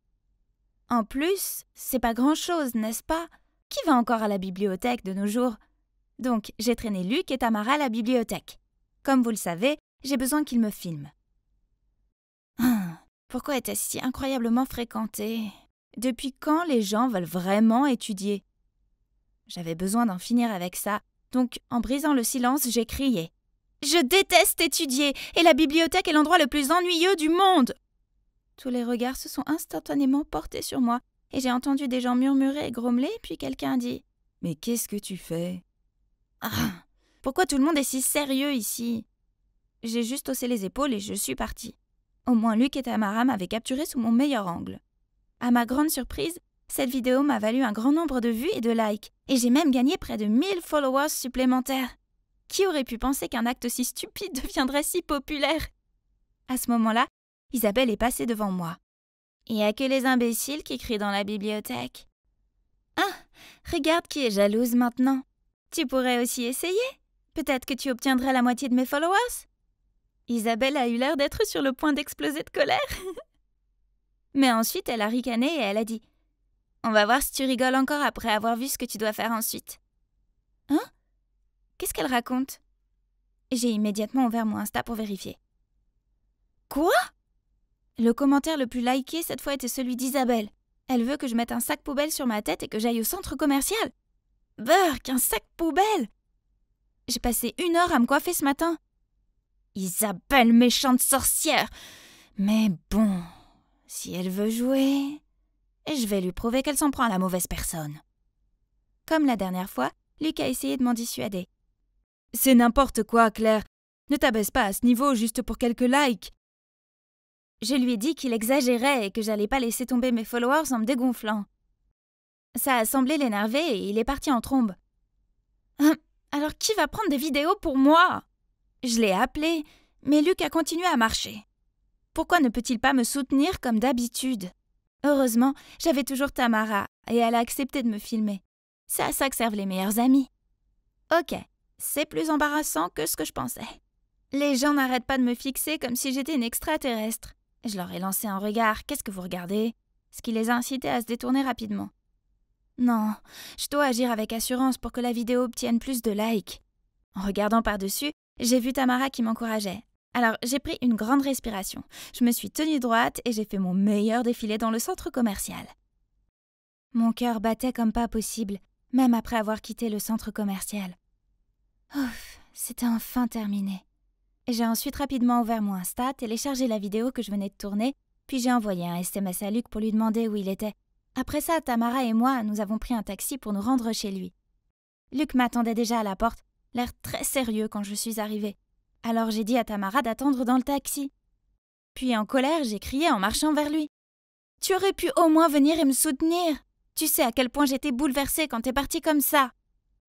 [SPEAKER 4] En plus, c'est pas grand-chose, n'est-ce pas? Qui va encore à la bibliothèque de nos jours? Donc, j'ai traîné Luc et Tamara à la bibliothèque. Comme vous le savez, j'ai besoin qu'ils me filment. Pourquoi était-ce si incroyablement fréquenté? Depuis quand les gens veulent vraiment étudier? J'avais besoin d'en finir avec ça, donc en brisant le silence, j'ai crié. Je déteste étudier, et la bibliothèque est l'endroit le plus ennuyeux du monde! Tous les regards se sont instantanément portés sur moi, et j'ai entendu des gens murmurer et grommeler, puis quelqu'un dit « Mais qu'est-ce que tu fais ?»« Pourquoi tout le monde est si sérieux ici ?» J'ai juste haussé les épaules et je suis partie. Au moins Luc et Tamara m'avaient capturé sous mon meilleur angle. À ma grande surprise, cette vidéo m'a valu un grand nombre de vues et de likes, et j'ai même gagné près de 1000 followers supplémentaires. Qui aurait pu penser qu'un acte si stupide deviendrait si populaire? À ce moment-là, Isabelle est passée devant moi. Il n'y a que les imbéciles qui crient dans la bibliothèque. Regarde qui est jalouse maintenant. Tu pourrais aussi essayer. Peut-être que tu obtiendrais la moitié de mes followers. Isabelle a eu l'air d'être sur le point d'exploser de colère. Mais ensuite, elle a ricané et elle a dit « On va voir si tu rigoles encore après avoir vu ce que tu dois faire ensuite. » Hein? Qu'est-ce qu'elle raconte? J'ai immédiatement ouvert mon Insta pour vérifier. Quoi? Le commentaire le plus liké cette fois était celui d'Isabelle. Elle veut que je mette un sac poubelle sur ma tête et que j'aille au centre commercial. Burk, un sac poubelle! J'ai passé 1 heure à me coiffer ce matin. Isabelle, méchante sorcière! Mais bon, si elle veut jouer, je vais lui prouver qu'elle s'en prend à la mauvaise personne. Comme la dernière fois, Luc a essayé de m'en dissuader. C'est n'importe quoi, Claire. Ne t'abaisse pas à ce niveau juste pour quelques likes. Je lui ai dit qu'il exagérait et que j'allais pas laisser tomber mes followers en me dégonflant. Ça a semblé l'énerver et il est parti en trombe. Alors qui va prendre des vidéos pour moi? Je l'ai appelé, mais Luc a continué à marcher. Pourquoi ne peut-il pas me soutenir comme d'habitude? Heureusement, j'avais toujours Tamara et elle a accepté de me filmer. C'est à ça que servent les meilleurs amis. Ok, c'est plus embarrassant que ce que je pensais. Les gens n'arrêtent pas de me fixer comme si j'étais une extraterrestre. Je leur ai lancé un regard « Qu'est-ce que vous regardez ?» ce qui les a incités à se détourner rapidement. Non, je dois agir avec assurance pour que la vidéo obtienne plus de likes. En regardant par-dessus, j'ai vu Tamara qui m'encourageait. Alors j'ai pris une grande respiration. Je me suis tenue droite et j'ai fait mon meilleur défilé dans le centre commercial. Mon cœur battait comme pas possible, même après avoir quitté le centre commercial. Ouf, c'était enfin terminé. J'ai ensuite rapidement ouvert mon Insta, téléchargé la vidéo que je venais de tourner, puis j'ai envoyé un SMS à Luc pour lui demander où il était. Après ça, Tamara et moi, nous avons pris un taxi pour nous rendre chez lui. Luc m'attendait déjà à la porte, l'air très sérieux quand je suis arrivée. Alors j'ai dit à Tamara d'attendre dans le taxi. Puis en colère, j'ai crié en marchant vers lui. « Tu aurais pu au moins venir et me soutenir. Tu sais à quel point j'étais bouleversée quand t'es parti comme ça. »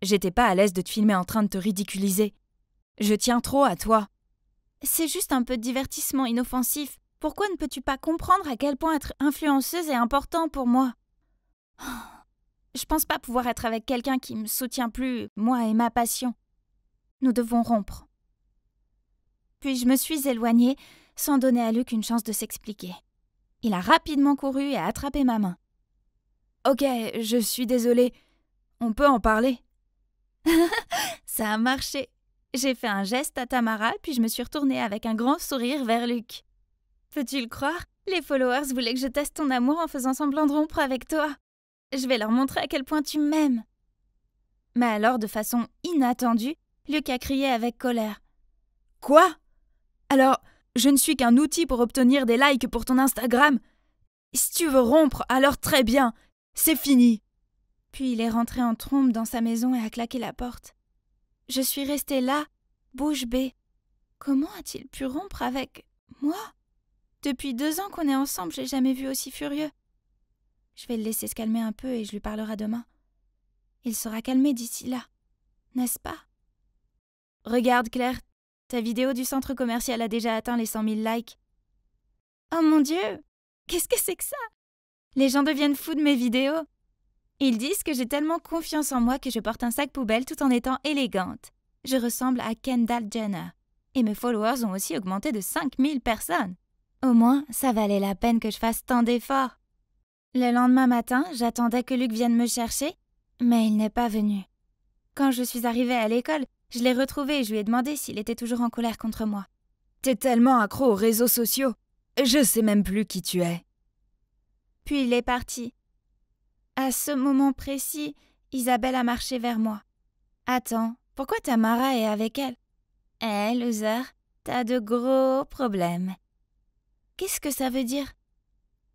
[SPEAKER 4] J'étais pas à l'aise de te filmer en train de te ridiculiser. Je tiens trop à toi. C'est juste un peu de divertissement inoffensif. Pourquoi ne peux-tu pas comprendre à quel point être influenceuse est important pour moi? Je pense pas pouvoir être avec quelqu'un qui me soutient plus, moi et ma passion. Nous devons rompre. Puis je me suis éloignée, sans donner à Luc une chance de s'expliquer. Il a rapidement couru et a attrapé ma main. « Ok, je suis désolée. On peut en parler ?» Ça a marché. J'ai fait un geste à Tamara, puis je me suis retournée avec un grand sourire vers Luc. Peux-tu le croire? Les followers voulaient que je teste ton amour en faisant semblant de rompre avec toi. Je vais leur montrer à quel point tu m'aimes. Mais alors, de façon inattendue, Luc a crié avec colère. Quoi? Alors, je ne suis qu'un outil pour obtenir des likes pour ton Instagram? Si tu veux rompre, alors très bien. C'est fini. Puis il est rentré en trombe dans sa maison et a claqué la porte. Je suis restée là, bouche bée. Comment a-t-il pu rompre avec moi? Depuis 2 ans qu'on est ensemble, j'ai jamais vu aussi furieux. Je vais le laisser se calmer un peu et je lui parlerai demain. Il sera calmé d'ici là, n'est-ce pas? Regarde, Claire, ta vidéo du centre commercial a déjà atteint les 100 000 likes. Oh mon Dieu! Qu'est-ce que c'est que ça? Les gens deviennent fous de mes vidéos. Ils disent que j'ai tellement confiance en moi que je porte un sac poubelle tout en étant élégante. Je ressemble à Kendall Jenner. Et mes followers ont aussi augmenté de 5000 personnes. Au moins, ça valait la peine que je fasse tant d'efforts. Le lendemain matin, j'attendais que Luc vienne me chercher, mais il n'est pas venu. Quand je suis arrivée à l'école, je l'ai retrouvé et je lui ai demandé s'il était toujours en colère contre moi. T'es tellement accro aux réseaux sociaux. Je sais même plus qui tu es. Puis il est parti. À ce moment précis, Isabelle a marché vers moi. Attends, pourquoi Tamara est avec elle? Loser, t'as de gros problèmes. Qu'est-ce que ça veut dire?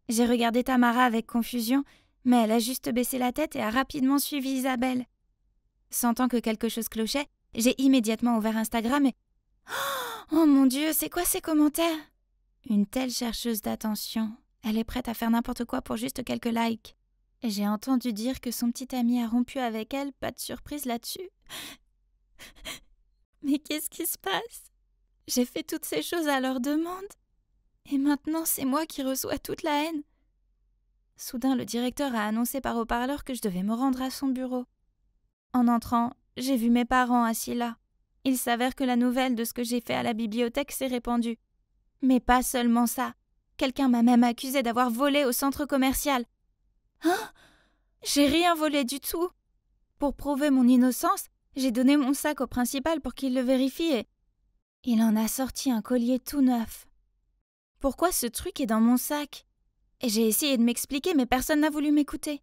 [SPEAKER 4] J'ai regardé Tamara avec confusion, mais elle a juste baissé la tête et a rapidement suivi Isabelle. Sentant que quelque chose clochait, j'ai immédiatement ouvert Instagram et... Oh mon Dieu, c'est quoi ces commentaires? Une telle chercheuse d'attention. Elle est prête à faire n'importe quoi pour juste quelques likes. J'ai entendu dire que son petit ami a rompu avec elle, pas de surprise là-dessus. Mais qu'est-ce qui se passe? J'ai fait toutes ces choses à leur demande. Et maintenant, c'est moi qui reçois toute la haine. Soudain, le directeur a annoncé par haut-parleur que je devais me rendre à son bureau. En entrant, j'ai vu mes parents assis là. Il s'avère que la nouvelle de ce que j'ai fait à la bibliothèque s'est répandue. Mais pas seulement ça. Quelqu'un m'a même accusé d'avoir volé au centre commercial. Hein? J'ai rien volé du tout. Pour prouver mon innocence, j'ai donné mon sac au principal pour qu'il le vérifie et il en a sorti un collier tout neuf. Pourquoi ce truc est dans mon sac? Et j'ai essayé de m'expliquer, mais personne n'a voulu m'écouter.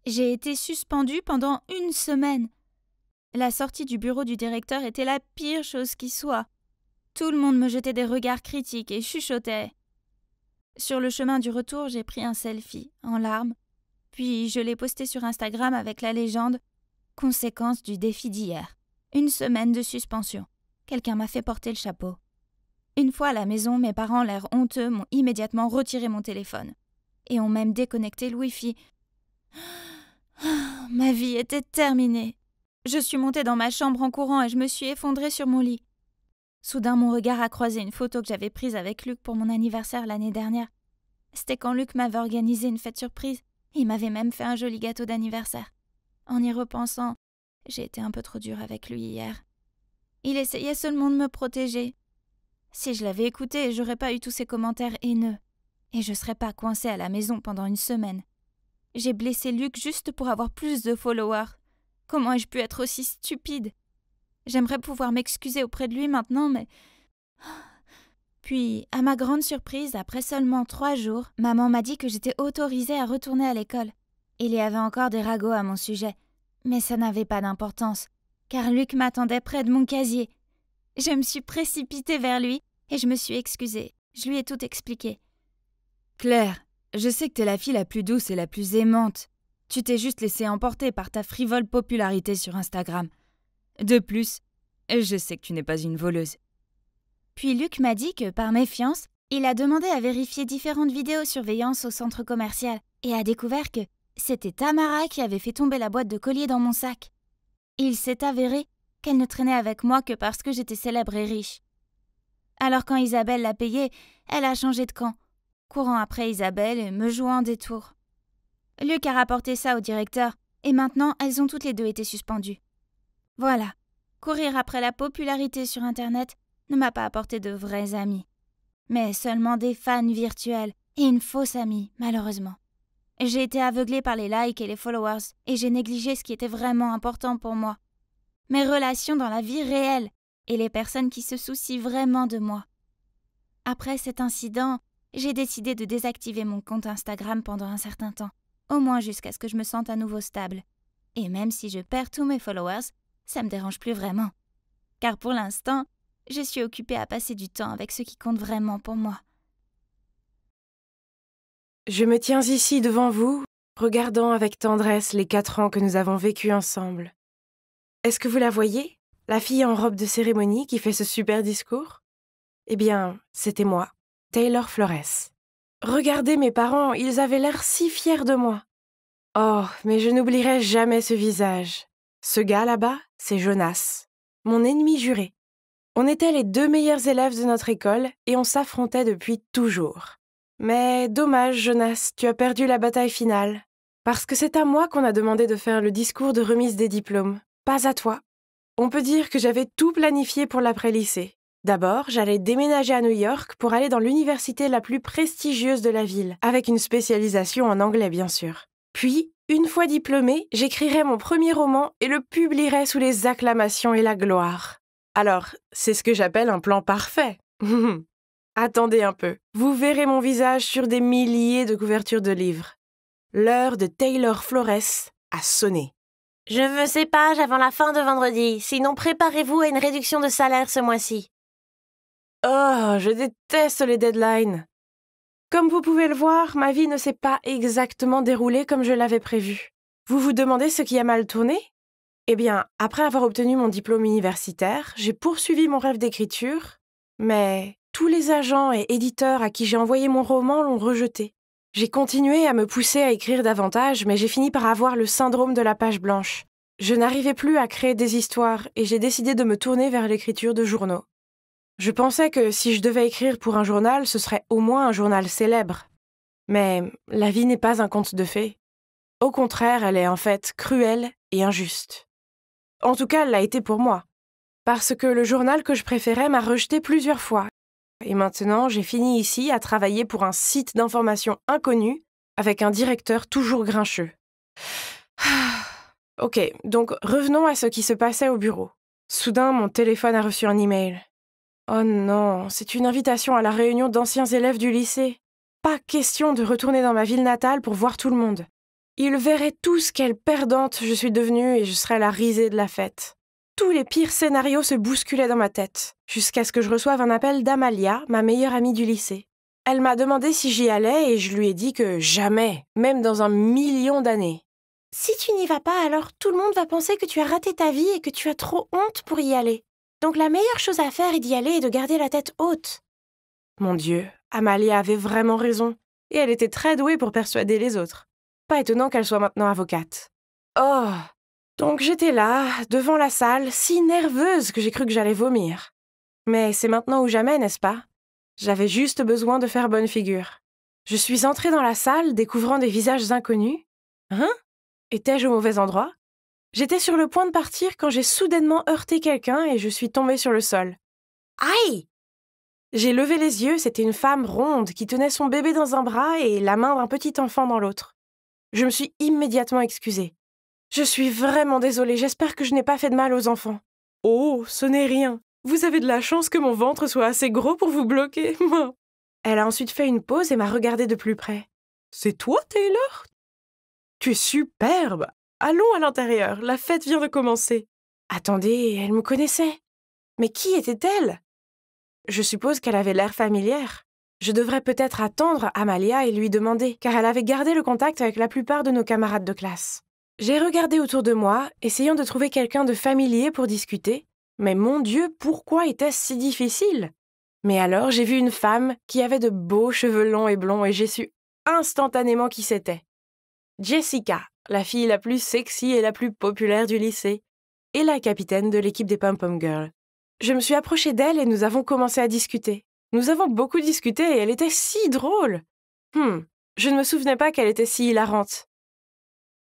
[SPEAKER 4] J'ai été suspendue pendant 1 semaine. La sortie du bureau du directeur était la pire chose qui soit. Tout le monde me jetait des regards critiques et chuchotait. Sur le chemin du retour, j'ai pris un selfie, en larmes, puis je l'ai posté sur Instagram avec la légende « Conséquence du défi d'hier. 1 semaine de suspension. Quelqu'un m'a fait porter le chapeau. » Une fois à la maison, mes parents, l'air honteux, m'ont immédiatement retiré mon téléphone. Et ont même déconnecté le Wi-Fi. Ma vie était terminée. Je suis montée dans ma chambre en courant et je me suis effondrée sur mon lit. Soudain, mon regard a croisé une photo que j'avais prise avec Luc pour mon anniversaire l'année dernière. C'était quand Luc m'avait organisé une fête surprise. Il m'avait même fait un joli gâteau d'anniversaire. En y repensant, j'ai été un peu trop dure avec lui hier. Il essayait seulement de me protéger. Si je l'avais écouté, j'aurais pas eu tous ces commentaires haineux. Et je serais pas coincée à la maison pendant 1 semaine. J'ai blessé Luc juste pour avoir plus de followers. Comment ai-je pu être aussi stupide? J'aimerais pouvoir m'excuser auprès de lui maintenant, mais... Puis, à ma grande surprise, après seulement 3 jours, maman m'a dit que j'étais autorisée à retourner à l'école. Il y avait encore des ragots à mon sujet, mais ça n'avait pas d'importance, car Luc m'attendait près de mon casier. Je me suis précipitée vers lui et je me suis excusée. Je lui ai tout expliqué.
[SPEAKER 5] Claire, je sais que t'es la fille la plus douce et la plus aimante. Tu t'es juste laissée emporter par ta frivole popularité sur Instagram. De plus, je sais que tu n'es pas une voleuse.
[SPEAKER 4] Puis Luc m'a dit que, par méfiance, il a demandé à vérifier différentes vidéosurveillance au centre commercial et a découvert que c'était Tamara qui avait fait tomber la boîte de collier dans mon sac. Il s'est avéré qu'elle ne traînait avec moi que parce que j'étais célèbre et riche. Alors quand Isabelle l'a payée, elle a changé de camp, courant après Isabelle et me jouant des tours. Luc a rapporté ça au directeur et maintenant elles ont toutes les deux été suspendues. Voilà, courir après la popularité sur Internet ne m'a pas apporté de vrais amis, mais seulement des fans virtuels et une fausse amie, malheureusement. J'ai été aveuglée par les likes et les followers et j'ai négligé ce qui était vraiment important pour moi. Mes relations dans la vie réelle et les personnes qui se soucient vraiment de moi. Après cet incident, j'ai décidé de désactiver mon compte Instagram pendant un certain temps, au moins jusqu'à ce que je me sente à nouveau stable. Et même si je perds tous mes followers, ça me dérange plus vraiment. Car pour l'instant, je suis occupée à passer du temps avec ceux qui comptent vraiment pour moi.
[SPEAKER 6] Je me tiens ici devant vous, regardant avec tendresse les 4 ans que nous avons vécus ensemble. Est-ce que vous la voyez, la fille en robe de cérémonie qui fait ce super discours? Eh bien, c'était moi, Taylor Flores. Regardez mes parents, ils avaient l'air si fiers de moi. Oh, mais je n'oublierai jamais ce visage. Ce gars là-bas, c'est Jonas, mon ennemi juré. On était les 2 meilleurs élèves de notre école et on s'affrontait depuis toujours. Mais dommage, Jonas, tu as perdu la bataille finale. Parce que c'est à moi qu'on a demandé de faire le discours de remise des diplômes, pas à toi. On peut dire que j'avais tout planifié pour l'après-lycée. D'abord, j'allais déménager à New York pour aller dans l'université la plus prestigieuse de la ville, avec une spécialisation en anglais, bien sûr. Puis, une fois diplômée, j'écrirais mon premier roman et le publierais sous les acclamations et la gloire. Alors, c'est ce que j'appelle un plan parfait. Attendez un peu, vous verrez mon visage sur des milliers de couvertures de livres. L'heure de Taylor Flores a sonné.
[SPEAKER 7] Je veux ces pages avant la fin de vendredi, sinon préparez-vous à une réduction de salaire ce mois-ci.
[SPEAKER 6] Oh, je déteste les deadlines. Comme vous pouvez le voir, ma vie ne s'est pas exactement déroulée comme je l'avais prévu. Vous vous demandez ce qui a mal tourné? Eh bien, après avoir obtenu mon diplôme universitaire, j'ai poursuivi mon rêve d'écriture, mais tous les agents et éditeurs à qui j'ai envoyé mon roman l'ont rejeté. J'ai continué à me pousser à écrire davantage, mais j'ai fini par avoir le syndrome de la page blanche. Je n'arrivais plus à créer des histoires et j'ai décidé de me tourner vers l'écriture de journaux. Je pensais que si je devais écrire pour un journal, ce serait au moins un journal célèbre. Mais la vie n'est pas un conte de fées. Au contraire, elle est en fait cruelle et injuste. En tout cas, elle l'a été pour moi. Parce que le journal que je préférais m'a rejeté plusieurs fois. Et maintenant, j'ai fini ici à travailler pour un site d'information inconnu avec un directeur toujours grincheux. Ok, donc revenons à ce qui se passait au bureau. Soudain, mon téléphone a reçu un email. Oh non, c'est une invitation à la réunion d'anciens élèves du lycée. Pas question de retourner dans ma ville natale pour voir tout le monde. Ils verraient tous quelle perdante je suis devenue et je serais la risée de la fête. Tous les pires scénarios se bousculaient dans ma tête, jusqu'à ce que je reçoive un appel d'Amalia, ma meilleure amie du lycée. Elle m'a demandé si j'y allais et je lui ai dit que jamais, même dans 1 000 000 d'années.
[SPEAKER 7] Si tu n'y vas pas, alors tout le monde va penser que tu as raté ta vie et que tu as trop honte pour y aller. Donc la meilleure chose à faire est d'y aller et de garder la tête haute.
[SPEAKER 6] Mon Dieu, Amalia avait vraiment raison, et elle était très douée pour persuader les autres. Pas étonnant qu'elle soit maintenant avocate. Oh! Donc j'étais là, devant la salle, si nerveuse que j'ai cru que j'allais vomir. Mais c'est maintenant ou jamais, n'est-ce pas? J'avais juste besoin de faire bonne figure. Je suis entrée dans la salle, découvrant des visages inconnus. Hein? Étais-je au mauvais endroit? J'étais sur le point de partir quand j'ai soudainement heurté quelqu'un et je suis tombée sur le sol.
[SPEAKER 7] Aïe!
[SPEAKER 6] J'ai levé les yeux, c'était une femme ronde qui tenait son bébé dans un bras et la main d'un petit enfant dans l'autre. Je me suis immédiatement excusée. Je suis vraiment désolée, j'espère que je n'ai pas fait de mal aux enfants. Oh, ce n'est rien. Vous avez de la chance que mon ventre soit assez gros pour vous bloquer. Elle a ensuite fait une pause et m'a regardée de plus près. C'est toi, Taylor? Tu es superbe. Allons à l'intérieur, la fête vient de commencer. Attendez, elle me connaissait. Mais qui était-elle? Je suppose qu'elle avait l'air familière. Je devrais peut-être attendre Amalia et lui demander, car elle avait gardé le contact avec la plupart de nos camarades de classe. J'ai regardé autour de moi, essayant de trouver quelqu'un de familier pour discuter. Mais mon Dieu, pourquoi était-ce si difficile? Mais alors, j'ai vu une femme qui avait de beaux cheveux longs et blonds et j'ai su instantanément qui c'était. Jessica, la fille la plus sexy et la plus populaire du lycée, et la capitaine de l'équipe des Pom-Pom Girls. Je me suis approchée d'elle et nous avons commencé à discuter. Nous avons beaucoup discuté et elle était si drôle. Je ne me souvenais pas qu'elle était si hilarante.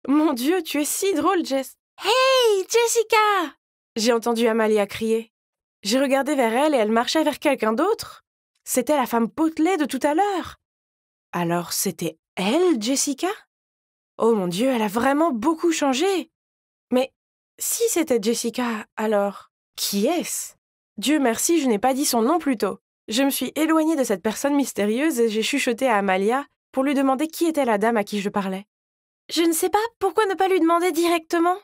[SPEAKER 6] Mon Dieu, tu es si drôle, Jess.
[SPEAKER 7] Hey, Jessica!
[SPEAKER 6] J'ai entendu Amalia crier. J'ai regardé vers elle et elle marchait vers quelqu'un d'autre. C'était la femme potelée de tout à l'heure. Alors c'était elle, Jessica? Oh mon Dieu, elle a vraiment beaucoup changé. Mais si c'était Jessica, alors qui est-ce? Dieu merci, je n'ai pas dit son nom plus tôt. Je me suis éloignée de cette personne mystérieuse et j'ai chuchoté à Amalia pour lui demander qui était la dame à qui je parlais.
[SPEAKER 7] Je ne sais pas, pourquoi ne pas lui demander directement?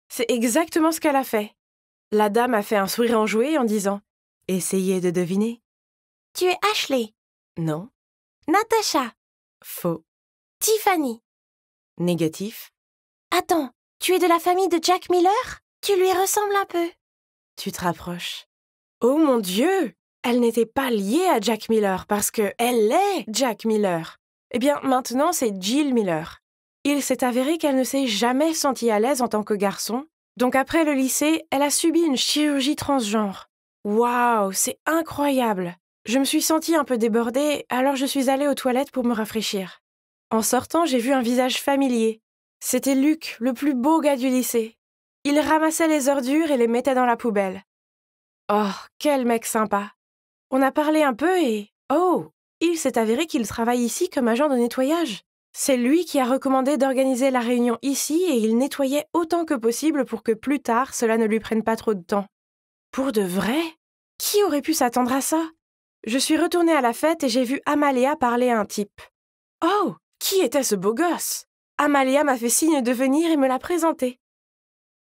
[SPEAKER 6] C'est exactement ce qu'elle a fait. La dame a fait un sourire enjoué en disant « Essayez de deviner. »
[SPEAKER 7] Tu es Ashley.
[SPEAKER 6] Non.
[SPEAKER 7] Natasha.
[SPEAKER 6] Faux.
[SPEAKER 7] Tiffany.
[SPEAKER 6] Négatif.
[SPEAKER 7] Attends, tu es de la famille de Jack Miller? Tu lui ressembles un peu.
[SPEAKER 6] Tu te rapproches. Oh mon Dieu! Elle n'était pas liée à Jack Miller parce que elle est Jack Miller. Eh bien, maintenant, c'est Jill Miller. Il s'est avéré qu'elle ne s'est jamais sentie à l'aise en tant que garçon. Donc après le lycée, elle a subi une chirurgie transgenre. Waouh, c'est incroyable! Je me suis sentie un peu débordée, alors je suis allée aux toilettes pour me rafraîchir. En sortant, j'ai vu un visage familier. C'était Luc, le plus beau gars du lycée. Il ramassait les ordures et les mettait dans la poubelle. Oh, quel mec sympa! On a parlé un peu et... Oh! Il s'est avéré qu'il travaille ici comme agent de nettoyage. C'est lui qui a recommandé d'organiser la réunion ici et il nettoyait autant que possible pour que plus tard, cela ne lui prenne pas trop de temps. Pour de vrai? Qui aurait pu s'attendre à ça? Je suis retournée à la fête et j'ai vu Amalia parler à un type. Oh! Qui était ce beau gosse? Amalia m'a fait signe de venir et me l'a présenté.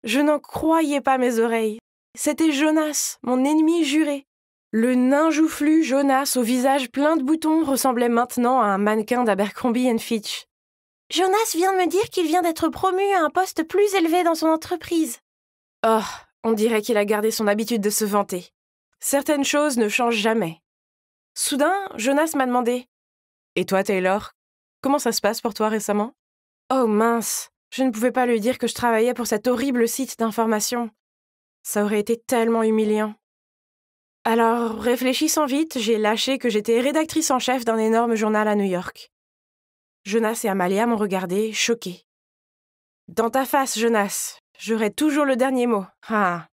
[SPEAKER 6] Je n'en croyais pas mes oreilles. C'était Jonas, mon ennemi juré. Le nain joufflu Jonas au visage plein de boutons ressemblait maintenant à un mannequin d'Abercrombie & Fitch.
[SPEAKER 7] Jonas vient de me dire qu'il vient d'être promu à un poste plus élevé dans son entreprise.
[SPEAKER 6] Oh, on dirait qu'il a gardé son habitude de se vanter. Certaines choses ne changent jamais. Soudain, Jonas m'a demandé « Et toi, Taylor, comment ça se passe pour toi récemment ?» Oh mince, je ne pouvais pas lui dire que je travaillais pour cet horrible site d'information. Ça aurait été tellement humiliant. Alors, réfléchissant vite, j'ai lâché que j'étais rédactrice en chef d'un énorme journal à New York. Jonas et Amalia m'ont regardé, choqués. « Dans ta face, Jonas, j'aurai toujours le dernier mot. Ah. »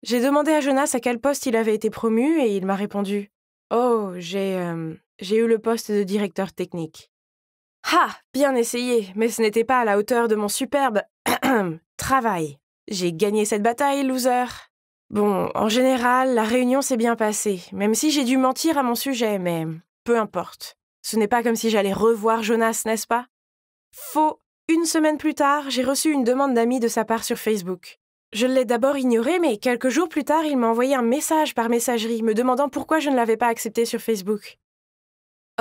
[SPEAKER 6] J'ai demandé à Jonas à quel poste il avait été promu et il m'a répondu « Oh, j'ai eu le poste de directeur technique. » Ah, bien essayé, mais ce n'était pas à la hauteur de mon superbe travail. J'ai gagné cette bataille, loser. Bon, en général, la réunion s'est bien passée, même si j'ai dû mentir à mon sujet, mais peu importe. Ce n'est pas comme si j'allais revoir Jonas, n'est-ce pas? Faux. Une semaine plus tard, j'ai reçu une demande d'amis de sa part sur Facebook. Je l'ai d'abord ignoré, mais quelques jours plus tard, il m'a envoyé un message par messagerie me demandant pourquoi je ne l'avais pas accepté sur Facebook.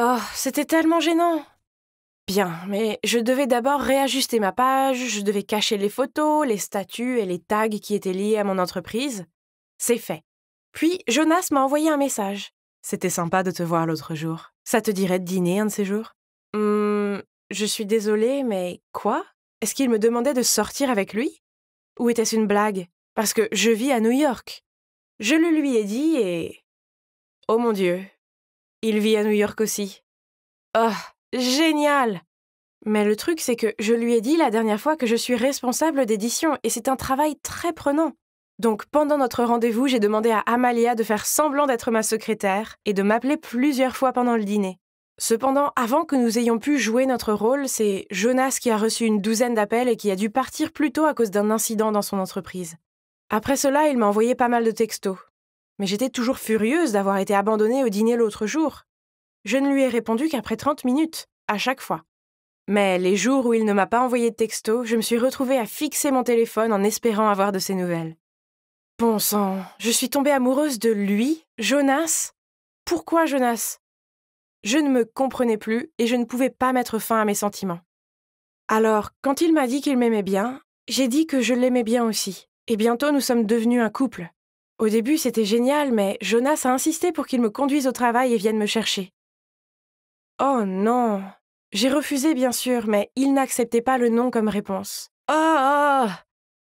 [SPEAKER 6] Oh, c'était tellement gênant. Bien, mais je devais d'abord réajuster ma page, je devais cacher les photos, les statuts et les tags qui étaient liés à mon entreprise. C'est fait. Puis, Jonas m'a envoyé un message. « C'était sympa de te voir l'autre jour. Ça te dirait de dîner un de ces jours ?» Je suis désolée, mais quoi? Est-ce qu'il me demandait de sortir avec lui? Ou était-ce une blague? Parce que je vis à New York. Je le lui ai dit et... Oh mon Dieu, il vit à New York aussi. Oh, génial! Mais le truc, c'est que je lui ai dit la dernière fois que je suis responsable d'édition et c'est un travail très prenant. Donc pendant notre rendez-vous, j'ai demandé à Amalia de faire semblant d'être ma secrétaire et de m'appeler plusieurs fois pendant le dîner. Cependant, avant que nous ayons pu jouer notre rôle, c'est Jonas qui a reçu une douzaine d'appels et qui a dû partir plus tôt à cause d'un incident dans son entreprise. Après cela, il m'a envoyé pas mal de textos. Mais j'étais toujours furieuse d'avoir été abandonnée au dîner l'autre jour. Je ne lui ai répondu qu'après 30 minutes, à chaque fois. Mais les jours où il ne m'a pas envoyé de textos, je me suis retrouvée à fixer mon téléphone en espérant avoir de ses nouvelles. Bon sang, je suis tombée amoureuse de lui, Jonas. Pourquoi Jonas? Je ne me comprenais plus et je ne pouvais pas mettre fin à mes sentiments. Alors, quand il m'a dit qu'il m'aimait bien, j'ai dit que je l'aimais bien aussi. Et bientôt, nous sommes devenus un couple. Au début, c'était génial, mais Jonas a insisté pour qu'il me conduise au travail et vienne me chercher. Oh non! J'ai refusé, bien sûr, mais il n'acceptait pas le non comme réponse. Oh!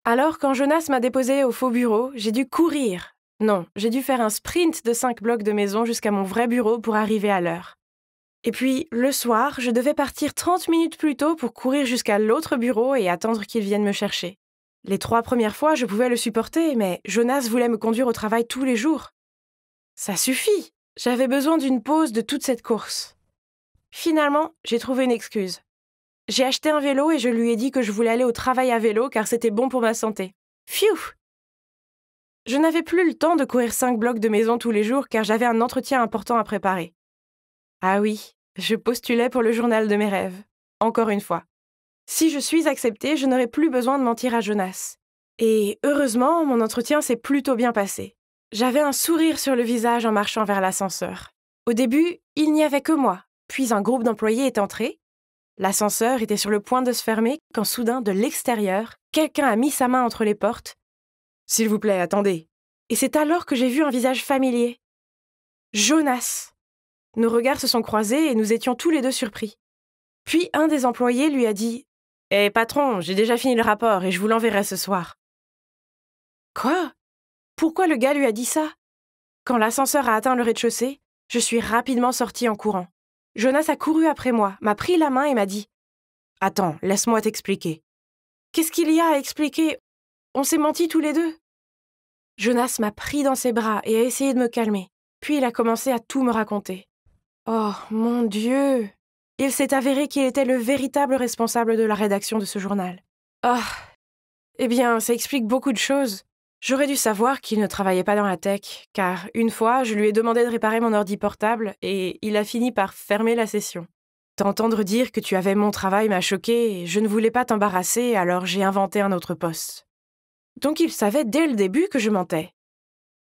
[SPEAKER 6] Alors, quand Jonas m'a déposée au faux bureau, j'ai dû courir. Non, j'ai dû faire un sprint de 5 blocs de maison jusqu'à mon vrai bureau pour arriver à l'heure. Et puis, le soir, je devais partir 30 minutes plus tôt pour courir jusqu'à l'autre bureau et attendre qu'il vienne me chercher. Les 3 premières fois, je pouvais le supporter, mais Jonas voulait me conduire au travail tous les jours. Ça suffit! J'avais besoin d'une pause de toute cette course. Finalement, j'ai trouvé une excuse. J'ai acheté un vélo et je lui ai dit que je voulais aller au travail à vélo car c'était bon pour ma santé. Pfiou! Je n'avais plus le temps de courir 5 blocs de maison tous les jours car j'avais un entretien important à préparer. Ah oui, je postulais pour le journal de mes rêves. Encore une fois. Si je suis acceptée, je n'aurai plus besoin de mentir à Jonas. Et heureusement, mon entretien s'est plutôt bien passé. J'avais un sourire sur le visage en marchant vers l'ascenseur. Au début, il n'y avait que moi, puis un groupe d'employés est entré. L'ascenseur était sur le point de se fermer quand soudain, de l'extérieur, quelqu'un a mis sa main entre les portes. « S'il vous plaît, attendez. » Et c'est alors que j'ai vu un visage familier. Jonas. Nos regards se sont croisés et nous étions tous les deux surpris. Puis un des employés lui a dit « Hé patron, j'ai déjà fini le rapport et je vous l'enverrai ce soir. » Quoi? Pourquoi le gars lui a dit ça? Quand l'ascenseur a atteint le rez-de-chaussée, je suis rapidement sortie en courant. Jonas a couru après moi, m'a pris la main et m'a dit « Attends, laisse-moi t'expliquer. » Qu'est-ce qu'il y a à expliquer? On s'est menti tous les deux. Jonas m'a pris dans ses bras et a essayé de me calmer. Puis il a commencé à tout me raconter. Oh, mon Dieu! Il s'est avéré qu'il était le véritable responsable de la rédaction de ce journal. Oh! Eh bien, ça explique beaucoup de choses. J'aurais dû savoir qu'il ne travaillait pas dans la tech, car une fois, je lui ai demandé de réparer mon ordi portable et il a fini par fermer la session. T'entendre dire que tu avais mon travail m'a choquée et je ne voulais pas t'embarrasser, alors j'ai inventé un autre poste. Donc il savait dès le début que je mentais.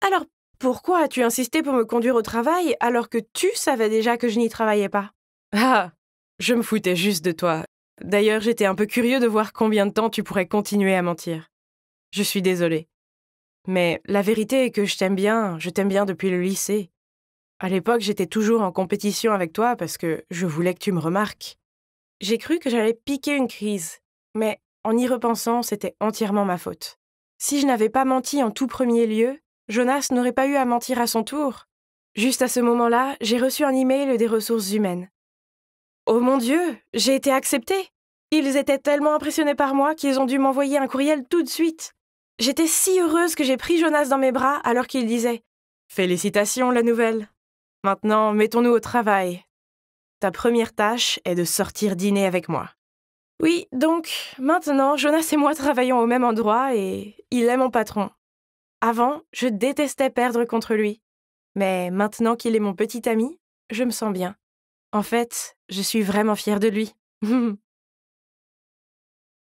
[SPEAKER 6] Alors pourquoi as-tu insisté pour me conduire au travail alors que tu savais déjà que je n'y travaillais pas? Ah, je me foutais juste de toi. D'ailleurs, j'étais un peu curieux de voir combien de temps tu pourrais continuer à mentir. Je suis désolée. Mais la vérité est que je t'aime bien depuis le lycée. À l'époque, j'étais toujours en compétition avec toi parce que je voulais que tu me remarques. J'ai cru que j'allais piquer une crise, mais en y repensant, c'était entièrement ma faute. Si je n'avais pas menti en tout premier lieu, Jonas n'aurait pas eu à mentir à son tour. Juste à ce moment-là, j'ai reçu un email des ressources humaines. Oh mon Dieu, j'ai été acceptée! Ils étaient tellement impressionnés par moi qu'ils ont dû m'envoyer un courriel tout de suite. J'étais si heureuse que j'ai pris Jonas dans mes bras alors qu'il disait « Félicitations, la nouvelle. Maintenant, mettons-nous au travail. Ta première tâche est de sortir dîner avec moi. » Oui, donc, maintenant, Jonas et moi travaillons au même endroit et il est mon patron. Avant, je détestais perdre contre lui. Mais maintenant qu'il est mon petit ami, je me sens bien. En fait, je suis vraiment fière de lui.